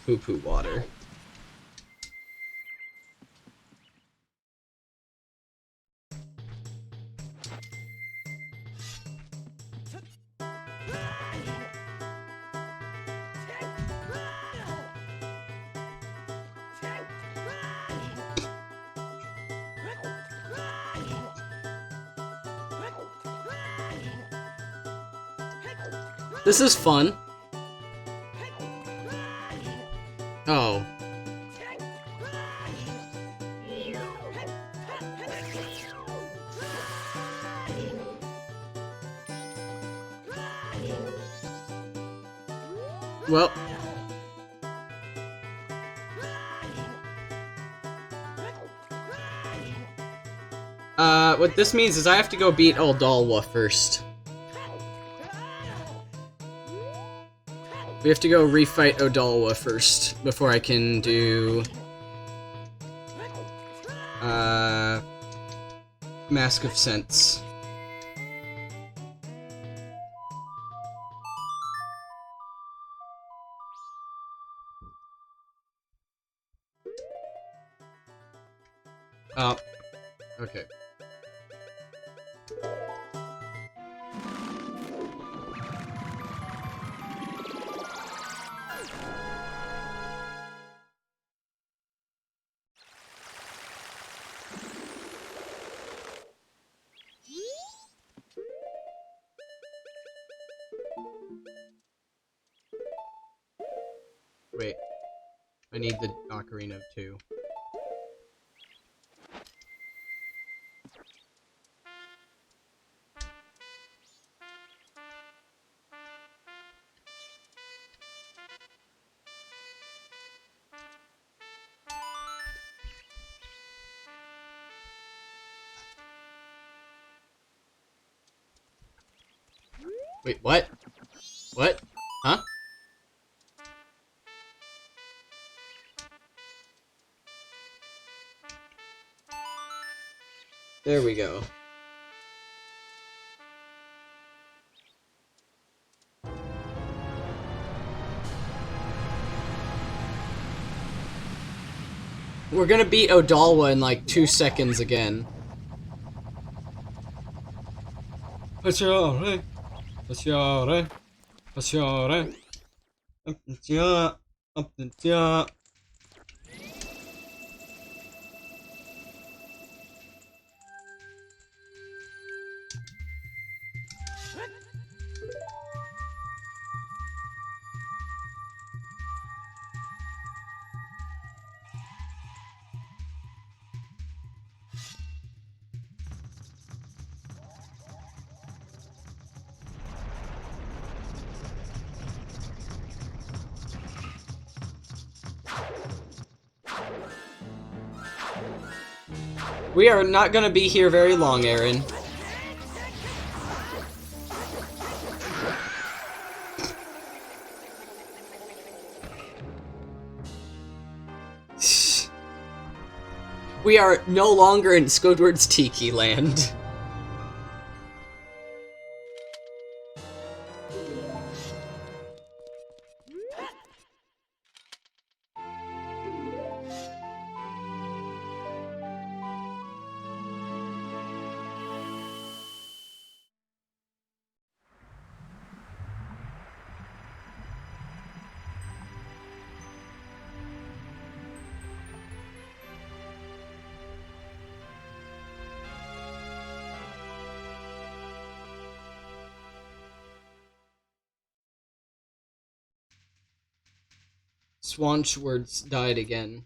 Poo-poo water. This is fun. Oh. Well. What this means is I have to go beat Aldalwa first. We have to go refight Odalwa first before I can do Mask of Sense. Oh, okay. Wait, I need the Ocarina too. Wait, what? What? Huh? There we go. We're gonna beat Odalwa in like 2 seconds again. We are not gonna be here very long, Aaron. We are no longer in Squidward's Tiki Land. Swanchwords died again.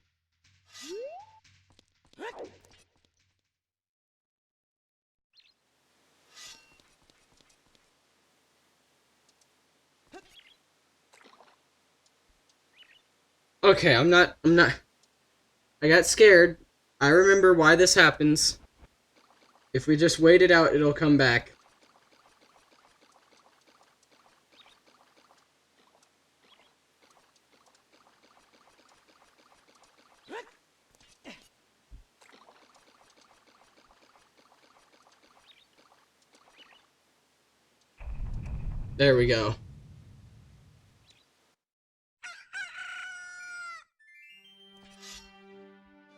Okay, I'm not. I got scared. I remember why this happens. If we just wait it out, it'll come back. There we go.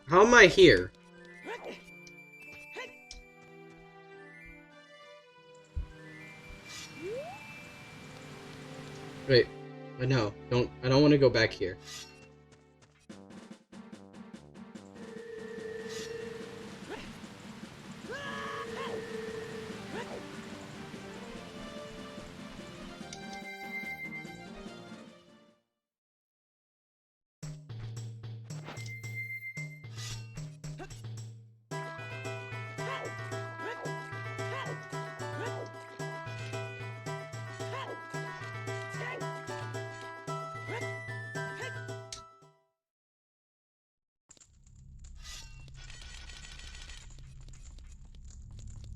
How am I here? Wait. No, I don't want to go back here.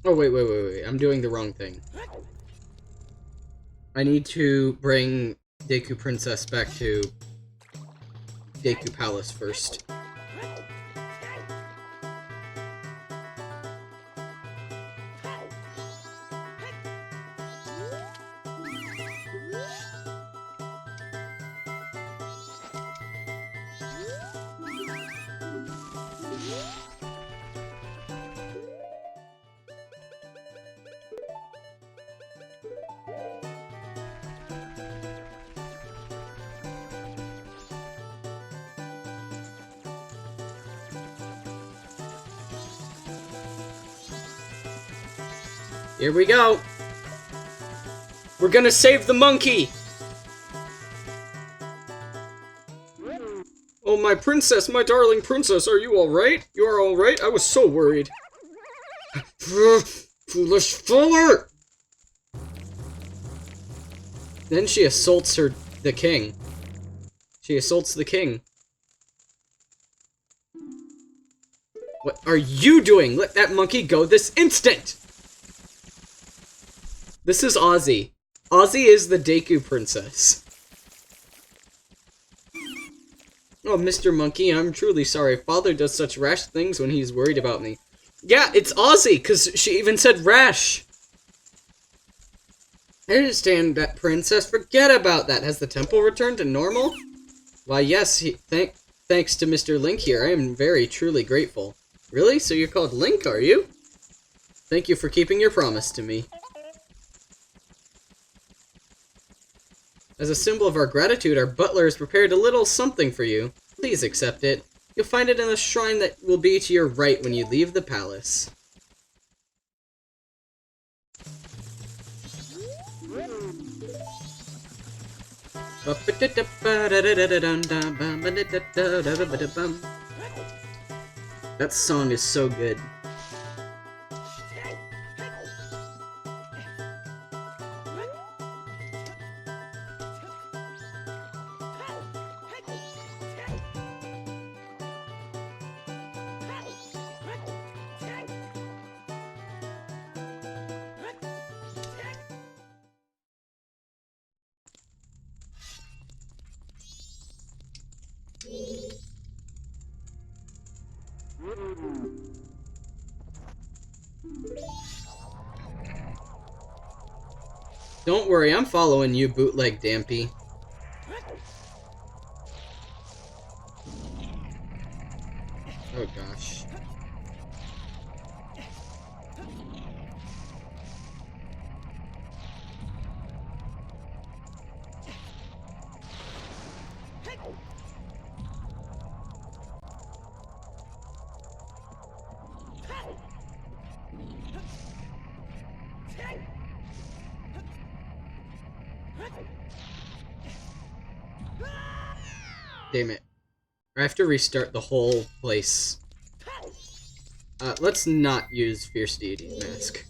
Oh, wait. I'm doing the wrong thing. I need to bring Deku Princess back to Deku Palace first. Here we go! We're gonna save the monkey! Oh, my princess, my darling princess, are you alright? You are alright? I was so worried. Foolish fool! Then she assaults the king. She assaults the king. What are you doing? Let that monkey go this instant! This is Ozzy. Ozzy is the Deku princess. Oh, Mr. Monkey, I'm truly sorry. Father does such rash things when he's worried about me. Yeah, it's Ozzy, because she even said rash. I understand that, princess. Forget about that. Has the temple returned to normal? Why, yes, thanks to Mr. Link here. I am very, truly grateful. Really? So you're called Link, are you? Thank you for keeping your promise to me. As a symbol of our gratitude, our butler has prepared a little something for you. Please accept it. You'll find it in the shrine that will be to your right when you leave the palace. That song is so good. Don't worry, I'm following you, bootleg Dampy. Oh gosh. Damn it. I have to restart the whole place. Let's not use Fierce Deity Mask.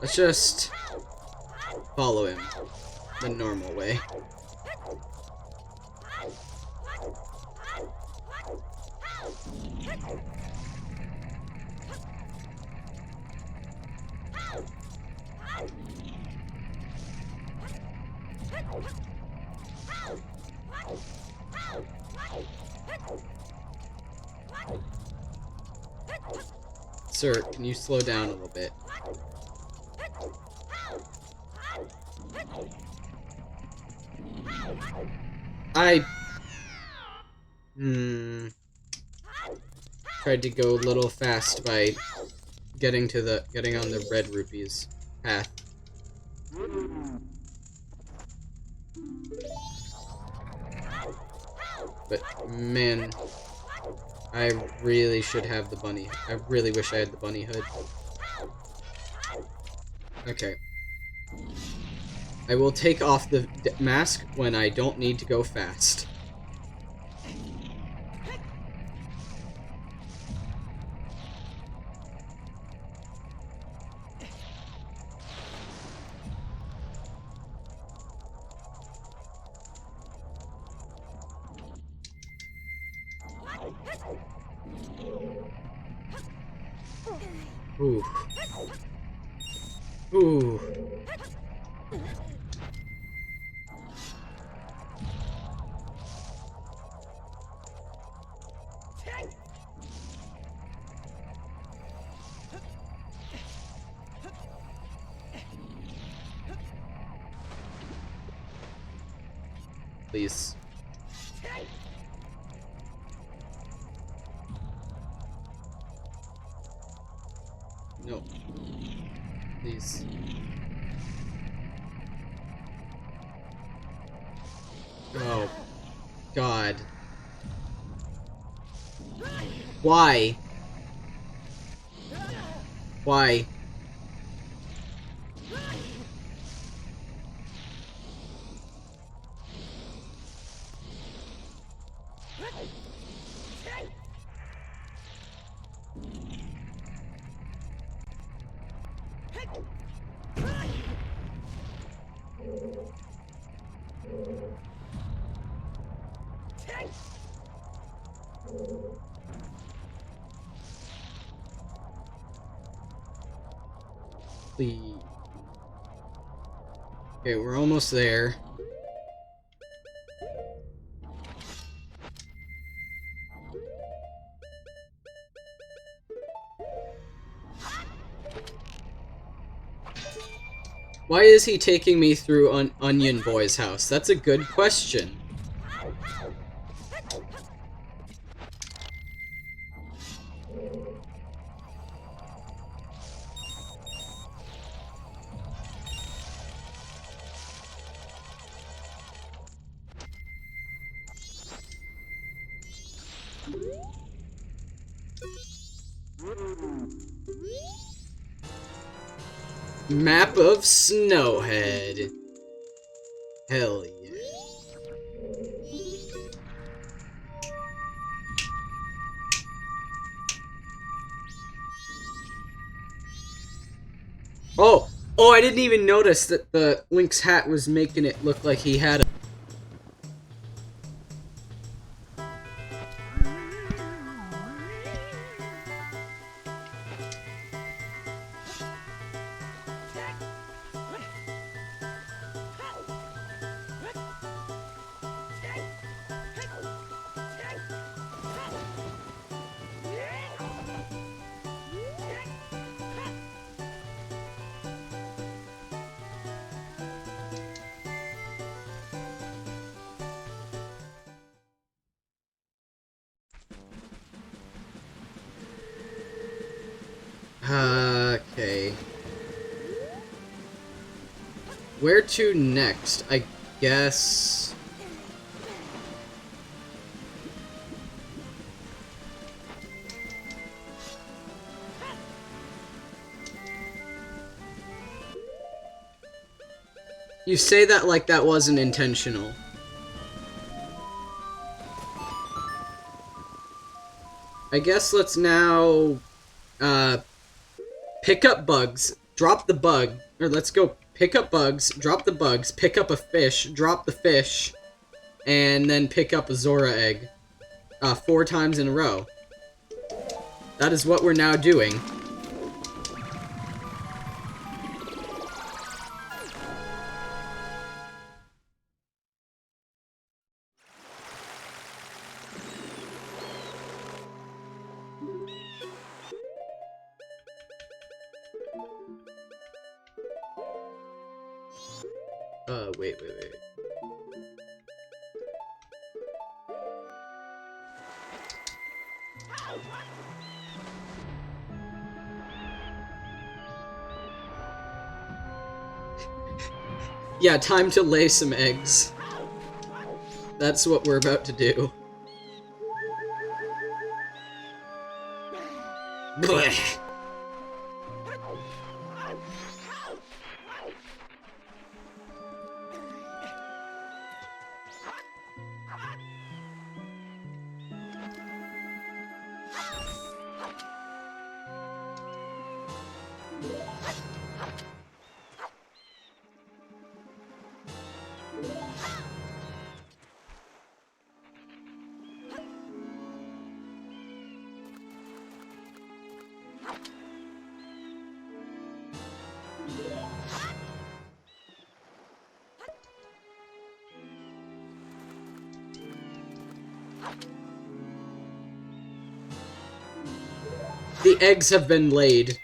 Let's just follow him the normal way. Sir, can you slow down a little bit? Tried to go a little fast by getting on the red rupees path. But man, I really should have the bunny. I really wish I had the bunny hood. Okay. I will take off the mask when I don't need to go fast. Ooh. Ooh. Please. No. Please. Oh. God. Why? Why? Please. Okay, we're almost there. Why is he taking me through Onion Boy's house? That's a good question. Map of Snowhead. Hell yeah. Oh! Oh, I didn't even notice that the Link's hat was making it look like he had a... Okay. Where to next? I guess... You say that like that wasn't intentional. I guess let's now, pick up bugs, drop the bug, or let's go pick up bugs, drop the bugs, pick up a fish, drop the fish, and then pick up a Zora egg, 4 times in a row. That is what we're now doing. Wait. Yeah, time to lay some eggs. That's what we're about to do. Blech. The eggs have been laid.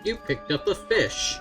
You picked up a fish.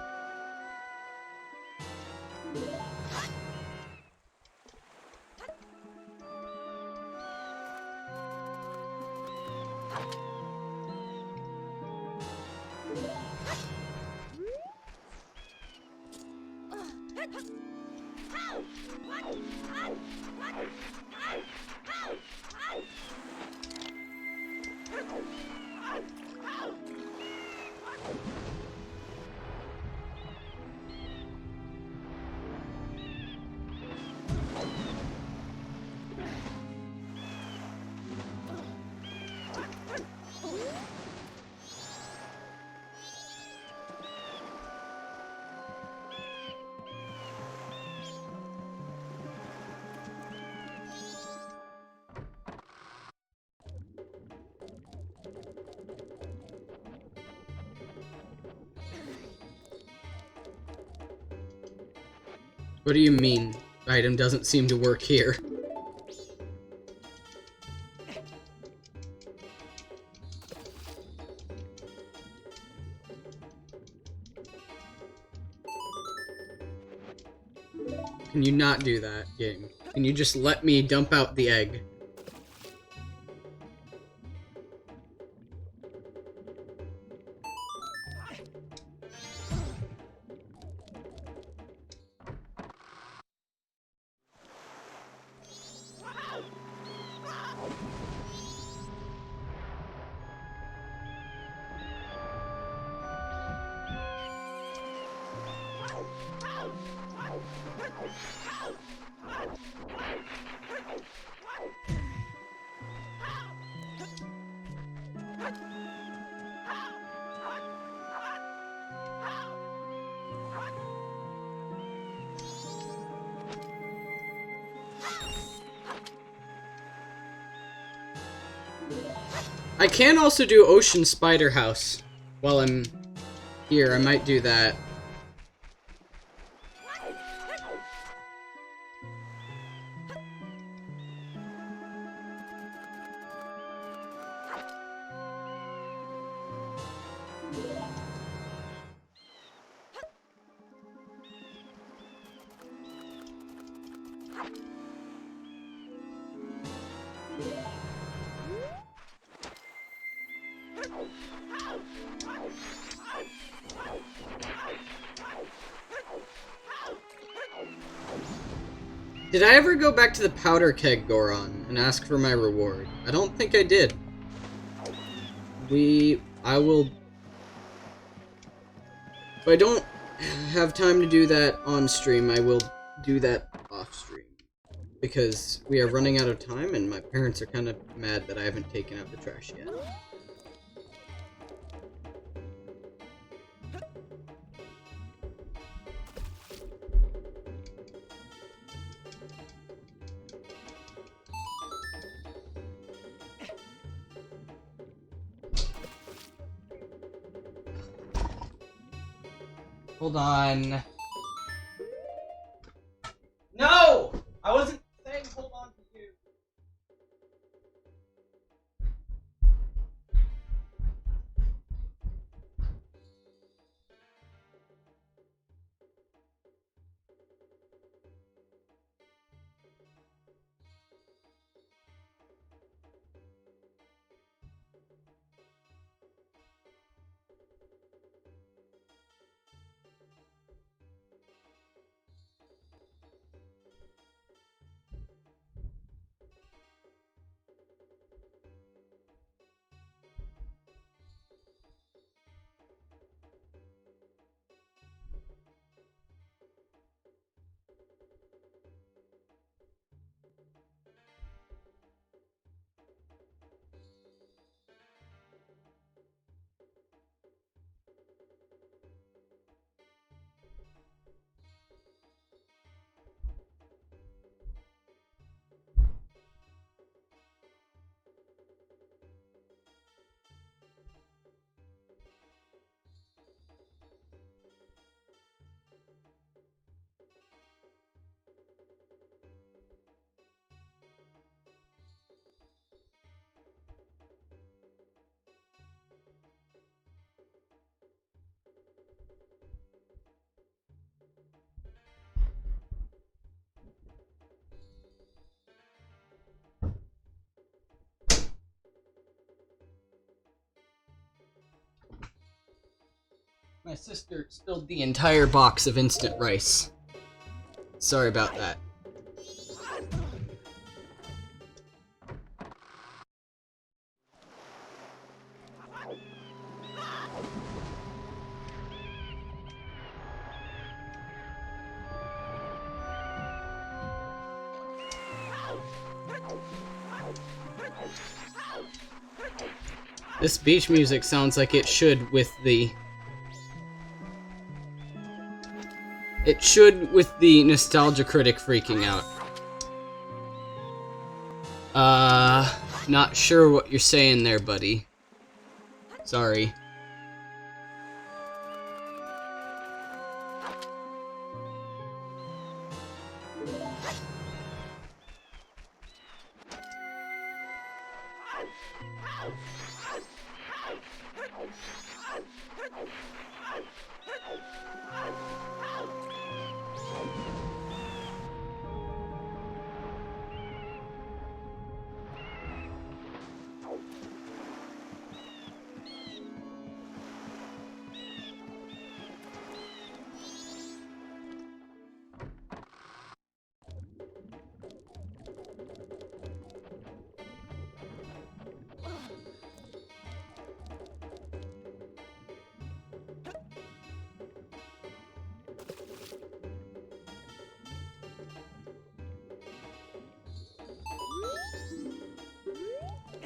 What do you mean? Item doesn't seem to work here. Can you not do that, game? Can you just let me dump out the egg? I can also do Ocean Spider House while I'm here. I might do that. Did I ever go back to the powder keg Goron and ask for my reward? I don't think I did. I will... If I don't have time to do that on stream, I will do that off stream. Because we are running out of time and my parents are kind of mad that I haven't taken out the trash yet. Hold on. No! I wasn't saying hold on to you. My sister spilled the entire box of instant rice. Sorry about that. This beach music sounds like it should with the... It should with the nostalgia critic freaking out. Not sure what you're saying there, buddy. Sorry.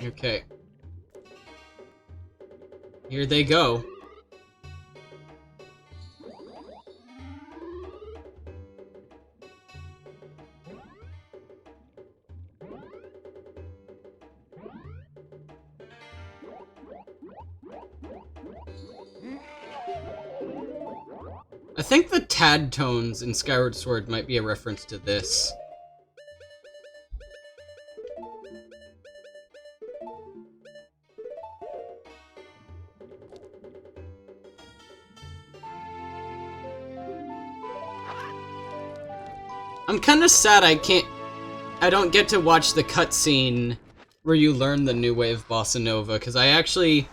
Okay. Here they go. I think the Tad tones in Skyward Sword might be a reference to this. I'm kind of sad I don't get to watch the cutscene where you learn the new wave bossa nova, because I actually,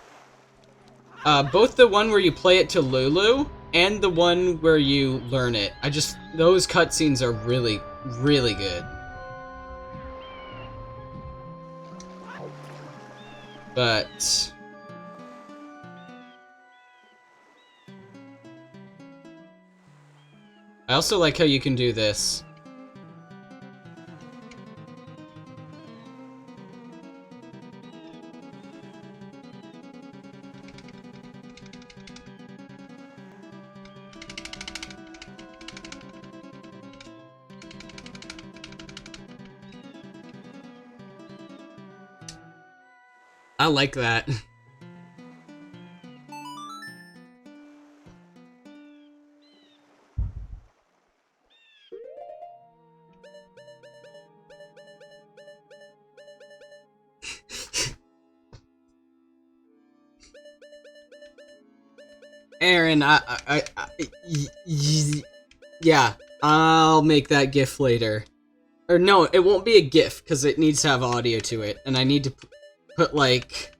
both the one where you play it to Lulu and the one where you learn it, those cutscenes are really, really good. But I also like how you can do this. I like that. Aaron, yeah, I'll make that GIF later. Or no, it won't be a GIF, because it needs to have audio to it, and I need to put, like,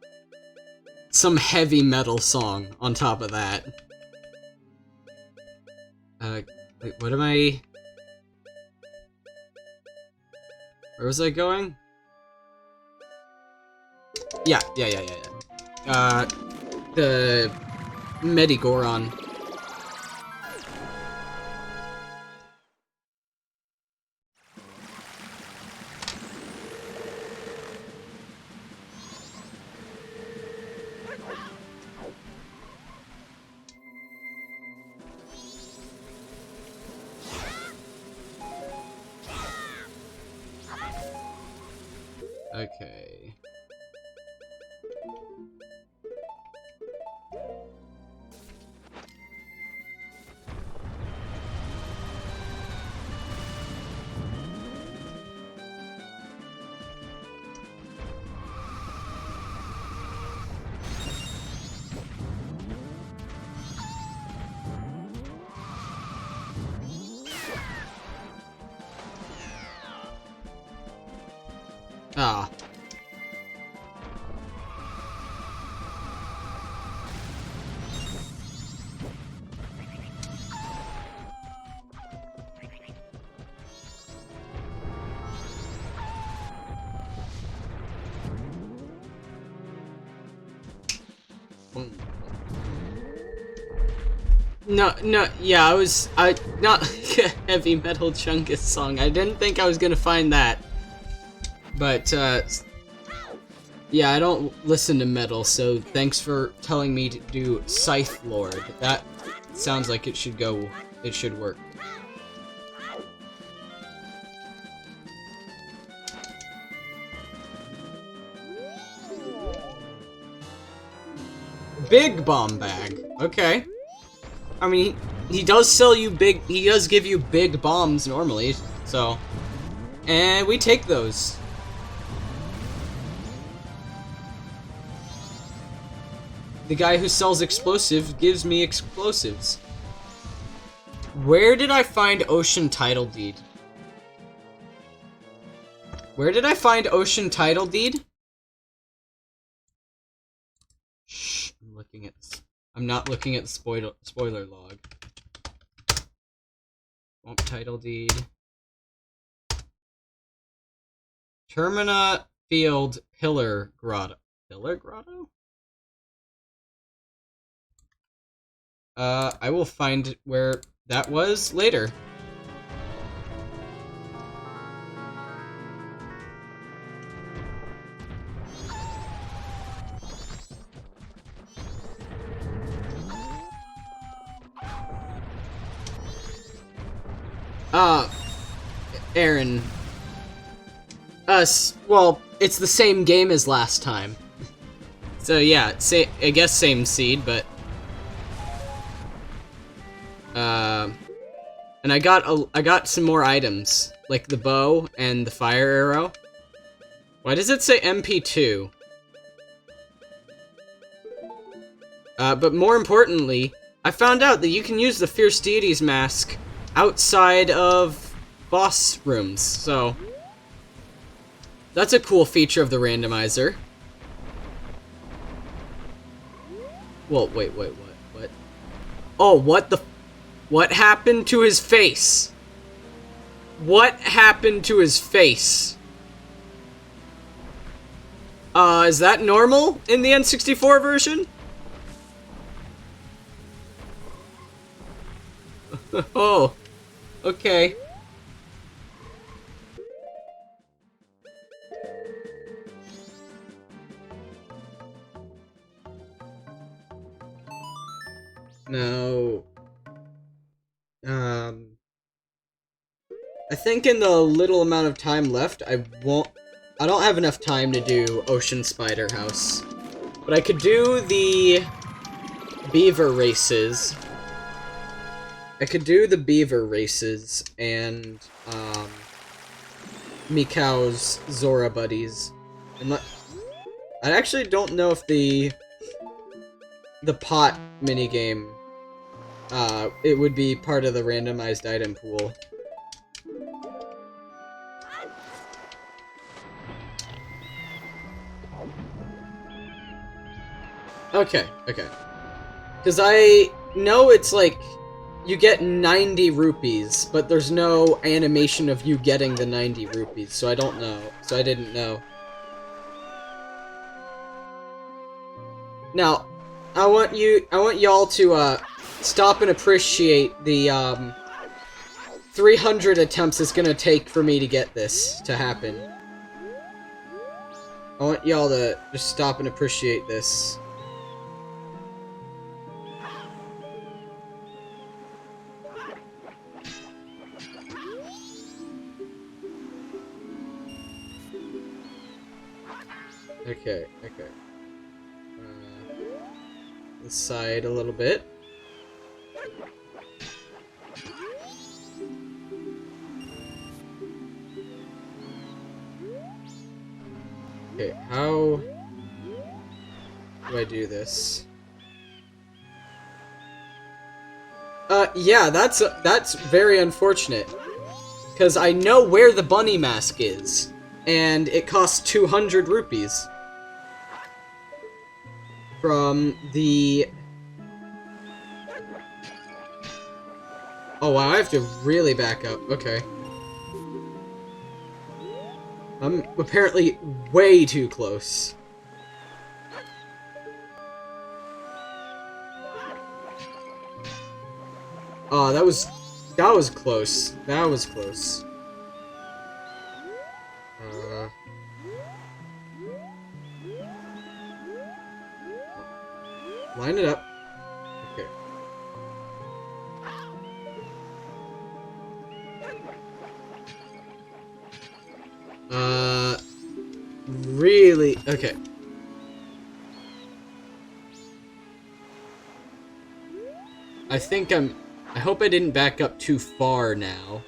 some heavy metal song on top of that. Wait, what am I... Where was I going? Yeah. The Medigoron. Okay. Ah. No, yeah, not like a heavy metal Chungus song. I didn't think I was gonna find that. But, yeah, I don't listen to metal, so thanks for telling me to do Scythe Lord. That sounds like it should work. Big bomb bag. Okay. I mean, he does sell you he does give you big bombs normally, so. And we take those. The guy who sells explosives gives me explosives. Where did I find Ocean Title Deed? Where did I find Ocean Title Deed? Shh, I'm not looking at the spoiler log. Swamp Title Deed. Termina Field Pillar Grotto. Pillar Grotto? I will find where that was later. Aaron. Well, it's the same game as last time. So yeah, I guess same seed, but... And I got some more items, like the bow and the fire arrow. Why does it say MP2? But more importantly, I found out that you can use the Fierce Deities mask outside of boss rooms, so that's a cool feature of the randomizer. Whoa, wait, what? Oh, what happened to his face? What happened to his face? Is that normal in the N64 version? Oh, okay. No. I think in the little amount of time left, I don't have enough time to do Ocean Spider House. But I could do the beaver races. and Mikau's Zora buddies. I actually don't know if the pot minigame it would be part of the randomized item pool. Okay, okay. Because I know it's like, you get 90 rupees, but there's no animation of you getting the 90 rupees, so I don't know. So I didn't know. Now, I want y'all to, stop and appreciate the, 300 attempts it's gonna take for me to get this to happen. I want y'all to just stop and appreciate this. Okay, okay. This side a little bit. Okay, how do I do this? Yeah, that's very unfortunate. Because I know where the bunny mask is, and it costs 200 rupees. From the... Oh wow, I have to really back up. Okay. I'm apparently way too close. Oh, that was close. That was close. Line it up. Okay. Really? Okay. I hope I didn't back up too far now.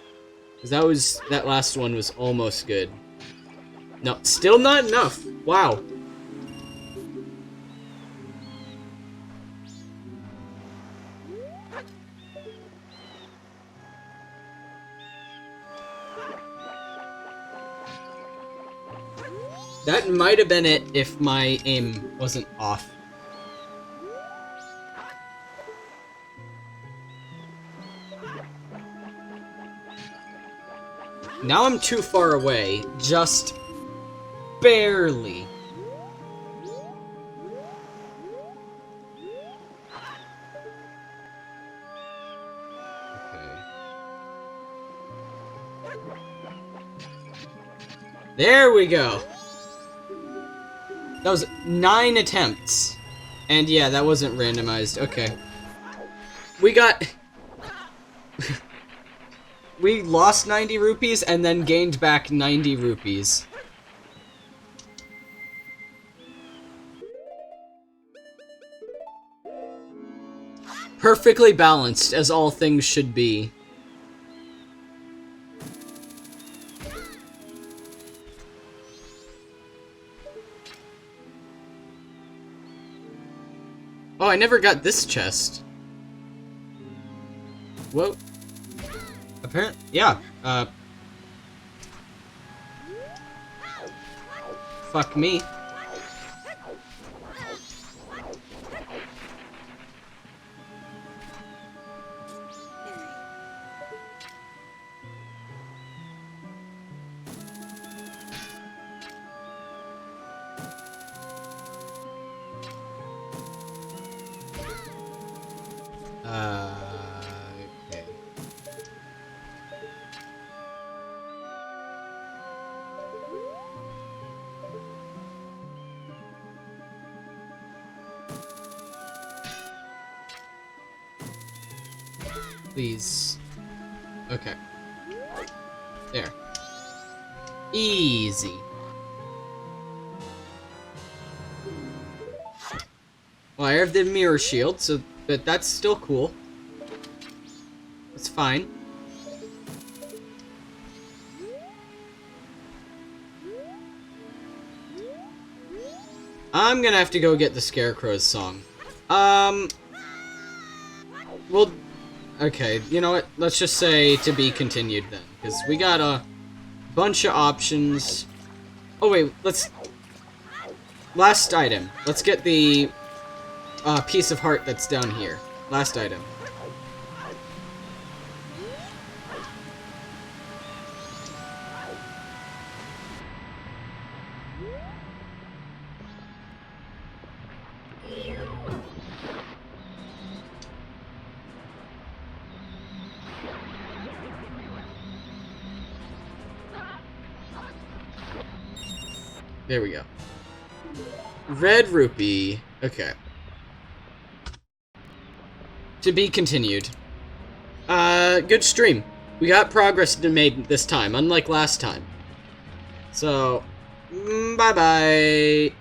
Because that last one was almost good. No, still not enough. Wow. That might have been it if my aim wasn't off. Now I'm too far away, just barely. Okay. There we go. That was 9 attempts. And yeah, that wasn't randomized. Okay. We got... we lost 90 rupees and then gained back 90 rupees. Perfectly balanced, as all things should be. Oh, I never got this chest. Whoa. Apparently, yeah, fuck me. Okay. Please. Okay. There. Easy. Well, I have the mirror shield, so but that's still cool. It's fine. I'm gonna have to go get the Scarecrow's song. We'll Okay, you know what? Let's just say to be continued then, because we got a bunch of options. Oh wait, let's... Last item. Let's get the piece of heart that's down here. Last item. There we go. Red rupee. Okay. To be continued. Good stream. We got progress made this time, unlike last time. So, bye-bye.